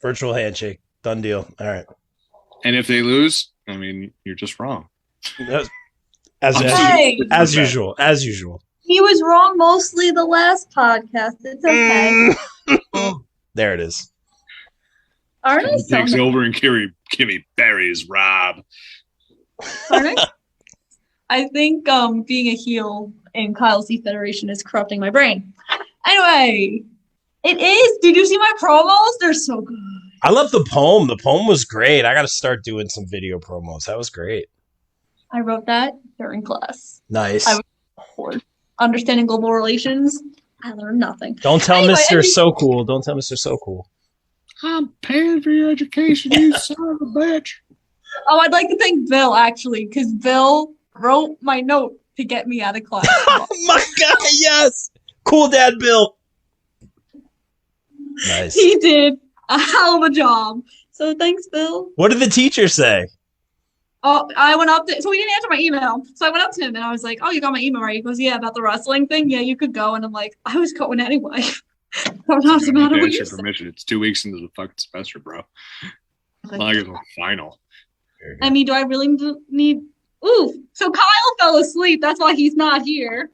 Virtual handshake. Done deal. All right. And if they lose, I mean, you're just wrong. As usual. He was wrong mostly the last podcast. It's okay. There it is. Ernest takes over and Kimmy buries Rob. Ernest? I think being a heel in Kyle's D Federation is corrupting my brain. Anyway, it is. Did you see my promos? They're so good. I love the poem. The poem was great. I got to start doing some video promos. That was great. I wrote that during class. Nice. I was bored. Understanding global relations, I learned nothing. Don't tell Mr. So Cool. Don't tell Mr. So Cool. I'm paying for your education, you son of a bitch. Oh, I'd like to thank Bill, actually, because Bill wrote my note to get me out of class. Oh, my God, yes. Cool Dad Bill. Nice. He did a hell of a job. So thanks, Bill. What did the teacher say? Oh, I went up to, so he didn't answer my email. So I went up to him and I was like, oh, you got my email, right? He goes, yeah, about the wrestling thing. Yeah, you could go. And I'm like, I was going anyway. Sometimes no matter what you say. Permission. It's 2 weeks into the fucking semester, bro. Like it's a final. I mean, do I really need? Ooh, so Kyle fell asleep. That's why he's not here.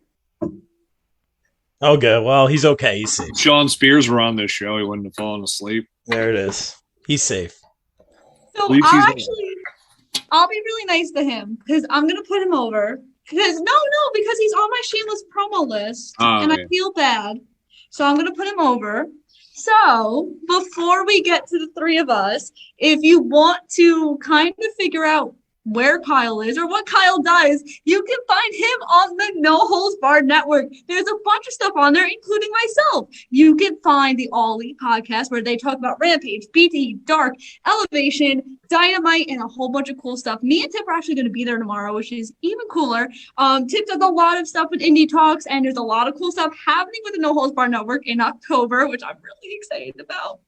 Okay, well, he's okay. He's safe. Sean Spears were on this show. He wouldn't have fallen asleep. There it is. He's safe. So I'll be really nice to him because I'm gonna put him over. Because he's on my shameless promo list, and I feel bad. So I'm gonna put him over. So before we get to the three of us, if you want to kind of figure out where Kyle is or what Kyle does, you can find him on the No Holds Barred Network. There's a bunch of stuff on there, including myself. You can find the All Elite podcast where they talk about Rampage, BT, Dark, Elevation, Dynamite, and a whole bunch of cool stuff. Me and Tip are actually going to be there tomorrow, which is even cooler. Tip does a lot of stuff with Indie Talks, and there's a lot of cool stuff happening with the No Holds Barred Network in October, which I'm really excited about.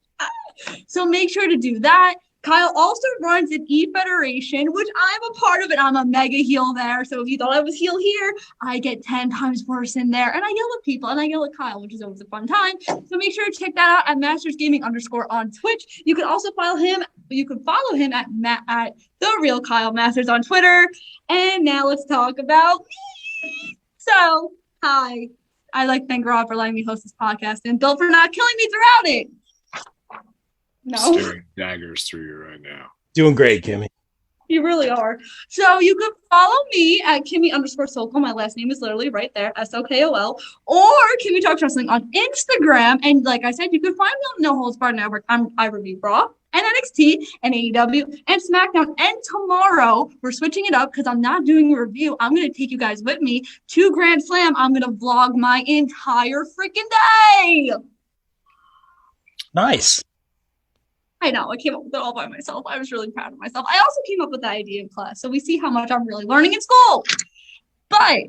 So make sure to do that. Kyle also runs an E-Federation, which I'm a part of, and I'm a mega heel there. So if you thought I was heel here, I get 10 times worse in there. And I yell at people, and I yell at Kyle, which is always a fun time. So make sure to check that out at MastersGaming_ on Twitch. You can also follow him. You can follow him at The Real Kyle Masters on Twitter. And now let's talk about me. So, hi. I'd like to thank Rob for letting me host this podcast, and Bill for not killing me throughout it. No. Staring daggers through you right now. Doing great, Kimmy. You really are. So you can follow me at Kimmy_Sokol. My last name is literally right there, SOKOL. Or Kimmy Talks Wrestling on Instagram. And like I said, you can find me on No Holds Barred Network. I review Raw and NXT and AEW and SmackDown. And tomorrow, we're switching it up because I'm not doing a review. I'm going to take you guys with me to Grand Slam. I'm going to vlog my entire freaking day. Nice. I know, I came up with it all by myself. I was really proud of myself. I also came up with the idea in class, so we see how much I'm really learning in school. But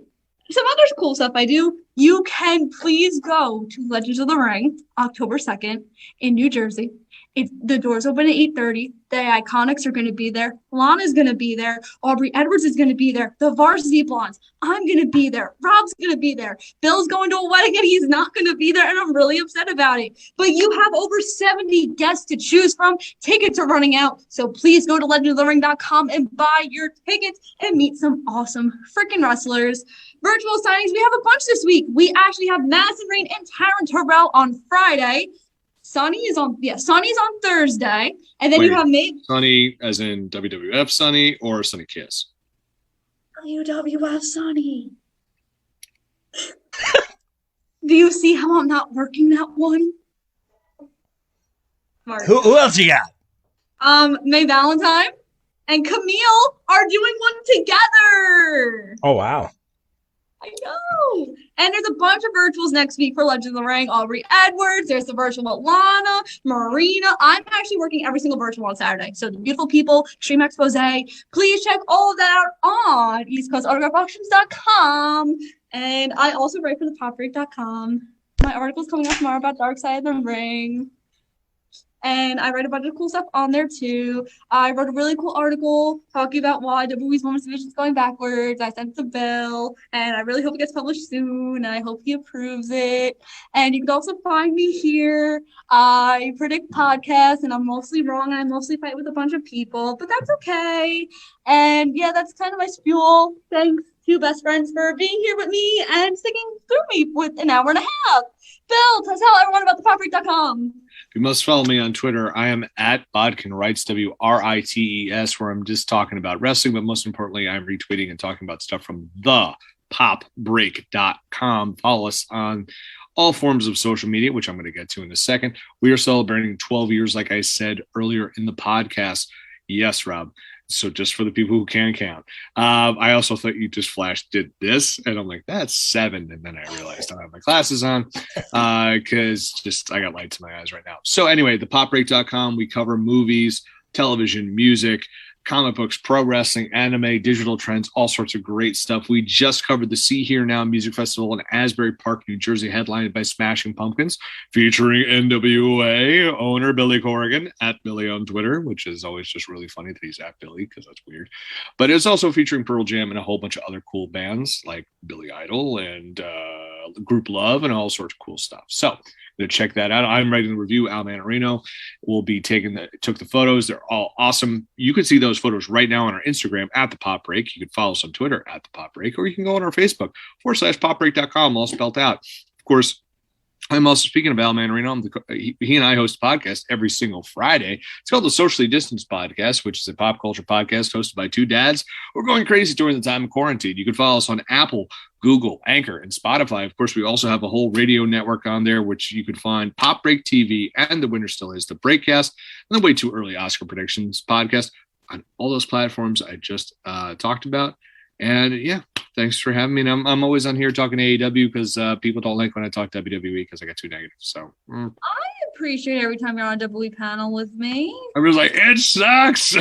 some other cool stuff I do, you can please go to Legends of the Ring, October 2nd in New Jersey. The doors open at 8:30. The Iconics are going to be there. Lana's going to be there. Aubrey Edwards is going to be there. The Varsity Blondes. I'm going to be there. Rob's going to be there. Bill's going to a wedding and he's not going to be there, and I'm really upset about it. But you have over 70 guests to choose from. Tickets are running out, so please go to legendofthering.com and buy your tickets and meet some awesome freaking wrestlers. Virtual signings, we have a bunch this week. We actually have Madison Rayne and Taryn Terrell on Friday. Sonny's on Thursday, and then you have me. Sonny, as in WWF Sonny, or Sonny Kiss? WWF Sonny. Do you see how I'm not working that one? Who else you got? May Valentine and Camille are doing one together. Oh, wow. I know. And there's a bunch of virtuals next week for Legends of the Ring. Aubrey Edwards. There's the virtual with Lana, Marina. I'm actually working every single virtual on Saturday. So the beautiful people, Extreme Expose. Please check all of that out on EastCoastAutographAuctions.com. And I also write for thepopbreak.com. My article's coming out tomorrow about Dark Side of the Ring. And I write a bunch of cool stuff on there too. I wrote a really cool article talking about why WWE's Women's Division is going backwards. I sent it to Bill, and I really hope it gets published soon. And I hope he approves it. And you can also find me here. I predict podcasts, and I'm mostly wrong, and I mostly fight with a bunch of people, but that's okay. And yeah, that's kind of my spiel. Thanks to Best Friends for being here with me and sticking through me with an hour and a half. Bill, tell everyone about thepopbreak.com. You must follow me on Twitter. I am at BodkinWrites, WRITES, where I'm just talking about wrestling, but most importantly, I'm retweeting and talking about stuff from thepopbreak.com. Follow us on all forms of social media, which I'm going to get to in a second. We are celebrating 12 years, like I said earlier in the podcast. Yes, Rob. So just for the people who can count. I also thought you just did this, and I'm like, that's 7. And then I realized I don't have my glasses on because I got lights in my eyes right now. So anyway, thepopbreak.com, we cover movies, television, music, comic books, pro wrestling, anime, digital trends, all sorts of great stuff. We just covered the See Here Now Music Festival in Asbury Park, New Jersey, headlined by Smashing Pumpkins, featuring NWA owner Billy Corrigan, at Billy on Twitter, which is always just really funny that he's at Billy because that's weird. But it's also featuring Pearl Jam and a whole bunch of other cool bands like Billy Idol and Group Love and all sorts of cool stuff. So to check that out. I'm writing the review. Al Manarino will be took the photos. They're all awesome. You can see those photos right now on our Instagram at The Pop Break. You can follow us on Twitter at The Pop Break, or you can go on our Facebook /popbreak.com, all spelled out. Of course, I'm also speaking of Al Manarino. He and I host a podcast every single Friday. It's called the Socially Distanced Podcast, which is a pop culture podcast hosted by two dads. We're going crazy during the time of quarantine. You can follow us on Apple, Google, Anchor, and Spotify. Of course, we also have a whole radio network on there, which you can find Pop Break TV and The Winner Still Is, the Breakcast, and the Way Too Early Oscar Predictions Podcast. on all those platforms I just talked about. And yeah, thanks for having me. And I'm always on here talking AEW because people don't like when I talk WWE because I got too negative. So I appreciate every time you're on a WWE panel with me. I was like, it sucks.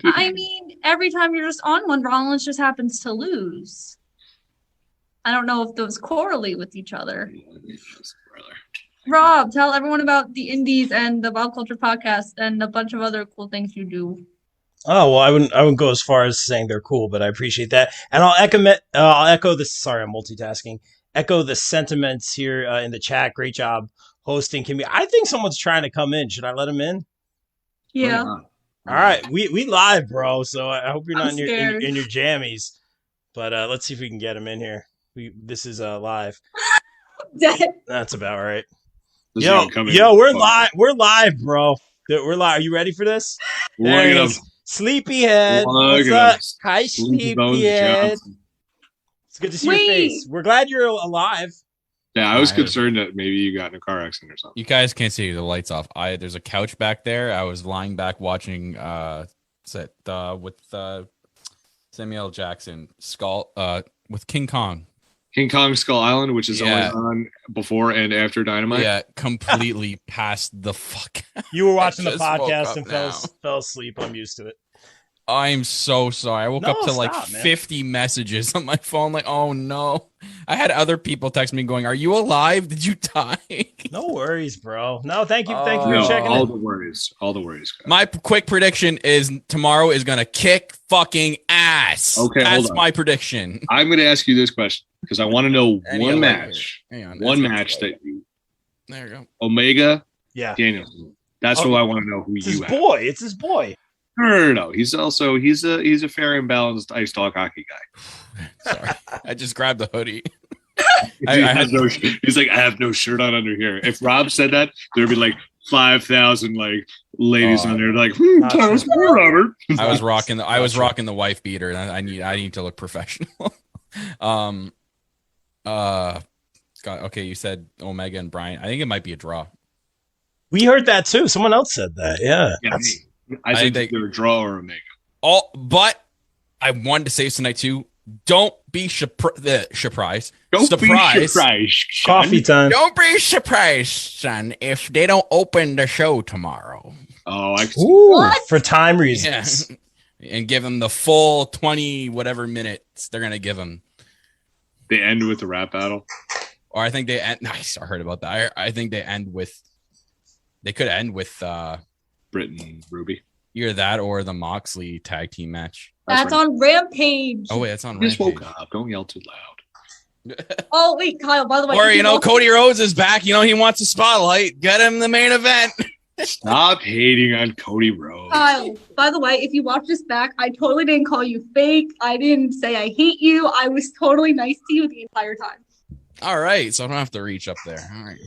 I mean, every time you're just on one, Rollins just happens to lose. I don't know if those correlate with each other. Rob, tell everyone about the Indies and the Bob Culture Podcast and a bunch of other cool things you do. Oh, well, I wouldn't go as far as saying they're cool, but I appreciate that. And I'll echo this. Sorry, I'm multitasking. Echo the sentiments here in the chat. Great job hosting, Kimmy. I think someone's trying to come in. Should I let him in? Yeah. All right, we live, bro. So I hope you're not in scared. your jammies. But let's see if we can get him in here. This is live. Dead. That's about right. Yo, we're live. We're live, bro. We're live. Are you ready for this? There he is. Sleepyhead. What's up? Hi, Sleepyhead. It's good to see your face. We're glad you're alive. Yeah, I was concerned that maybe you got in a car accident or something. You guys can't see the lights off. There's a couch back there. I was lying back watching with Samuel Jackson with King Kong. King Kong Skull Island, which is always on before and after Dynamite. Yeah, completely passed the fuck out. You were watching the podcast and fell asleep. I'm used to it. I'm so sorry. I woke up to like 50 messages on my phone. Like, oh no. I had other people text me going, "Are you alive? Did you die?" No worries, bro. No, thank you for checking all in. All the worries. Guys. My quick prediction is tomorrow is gonna kick fucking ass. Okay, that's my prediction. I'm gonna ask you this question because I want to know one match. One match that you. There you go. Omega. Yeah. Danielson. That's what I want to know. Who it's you his boy. It's his boy. No. He's a fair and balanced ice talk hockey guy. Sorry, I just grabbed the hoodie. He's like, I have no shirt on under here. If Rob said that, there'd be like 5,000 like ladies on there, like, tell us more, Robert. I was rocking the wife beater, and I need to look professional. Okay, you said Omega and Bryan. I think it might be a draw. We heard that too. Someone else said that. Yeah. I think they're a draw or Omega. But I wanted to say tonight too. Don't be surprised. Coffee time. Don't be surprised, son, if they don't open the show tomorrow. Oh, I see. For time reasons. Yeah. And give them the full 20 whatever minutes they're gonna give them. They end with the rap battle, or I think they end. Nice, I heard about that. I think they end with. They could end with Britt and Ruby. Either that or the Moxley tag team match. That's on Rampage. Oh wait, it's on Rampage. Rampage. Just woke up. Don't yell too loud. Oh wait, Kyle. By the way, or Cody Rhodes is back. He wants a spotlight. Get him the main event. Stop hating on Cody Rhodes. Kyle, by the way, if you watch this back, I totally didn't call you fake. I didn't say I hate you. I was totally nice to you the entire time. All right, so I don't have to reach up there. All right.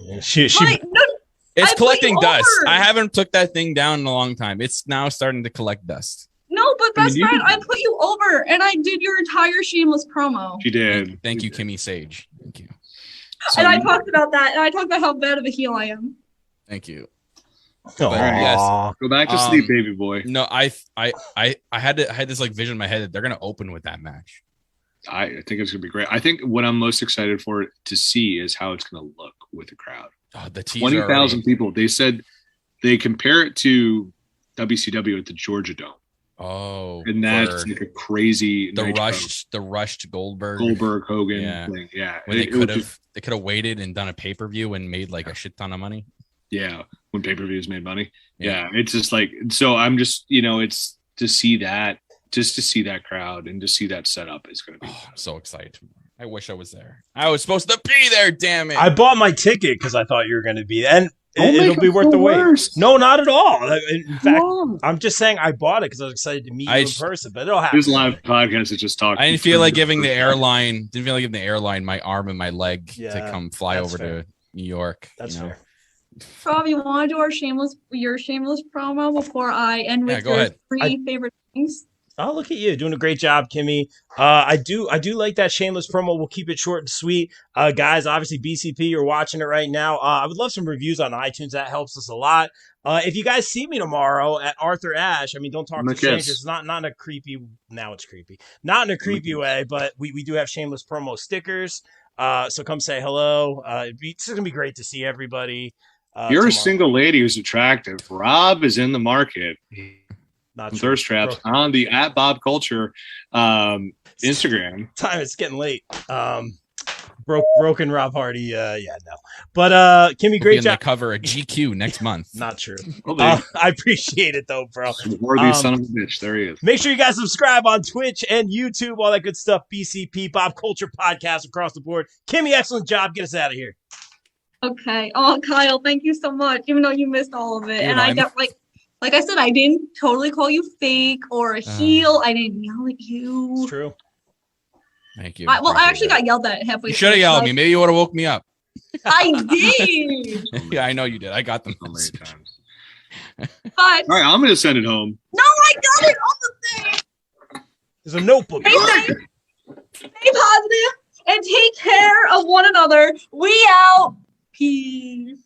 It's collecting dust. I haven't took that thing down in a long time. It's now starting to collect dust. No, but best friend, I put you over, and I did your entire shameless promo. She did. Thank you, Kimmy Sage. Thank you. And I talked about that, and I talked about how bad of a heel I am. Thank you. Yes. Go back to sleep, baby boy. No, I had this like vision in my head that they're gonna open with that match. I think it's gonna be great. I think what I'm most excited for to see is how it's gonna look with the crowd. Oh, the 20,000 people. They said they compare it to WCW at the Georgia Dome. Oh, and that's like a crazy the rushed Goldberg Hogan thing. Yeah, when they could have waited and done a pay-per-view and made like a shit ton of money. Yeah, when pay-per-views made money. Yeah, it's just like, so I'm just, it's to see that crowd and to see that setup is going to be. I'm so excited. I wish I was there. I was supposed to be there. Damn it! I bought my ticket because I thought you were going to be, and it'll be worth the wait. No, not at all. In fact, I'm just saying I bought it because I was excited to meet you in person. But it'll happen. This live podcast is just talking. I didn't feel like giving the airline. Didn't feel like giving the airline my arm and my leg to come fly over to New York. That's fair. Rob, you want to do your shameless promo before I end with your 3 favorite things? Oh, look at you doing a great job, Kimmy. I do like that shameless promo. We'll keep it short and sweet. Guys, obviously BCP, you're watching it right now. I would love some reviews on iTunes. That helps us a lot. If you guys see me tomorrow at Arthur Ashe, I mean, don't talk to strangers. It's not in a creepy. Now it's creepy. Not in a creepy way, but we do have shameless promo stickers. So come say hello. It's gonna be great to see everybody. You're tomorrow. a single lady who's attractive. Rob is in the market. Not true. Thirst traps on the @Bob Culture Instagram. Time it's getting late. Broken Rob Hardy. Yeah, no. But Kimmy, great job. Cover a GQ next month. Not true. I appreciate it though, bro. Worthy son of a bitch. There he is. Make sure you guys subscribe on Twitch and YouTube, all that good stuff. BCP, Bob Culture Podcast across the board. Kimmy, excellent job. Get us out of here. Okay. Oh, Kyle, thank you so much. Even though you missed all of it, and I got like I said, I didn't totally call you fake or a heel. I didn't yell at you. It's true. Thank you. I actually got yelled at halfway. You should have yelled at me. Maybe you would have woke me up. I did. Yeah, I know you did. I got them So many times. But All right, I'm gonna send it home. no, I got it on the thing. There's a notebook. Stay positive and take care of one another. We out. Peace.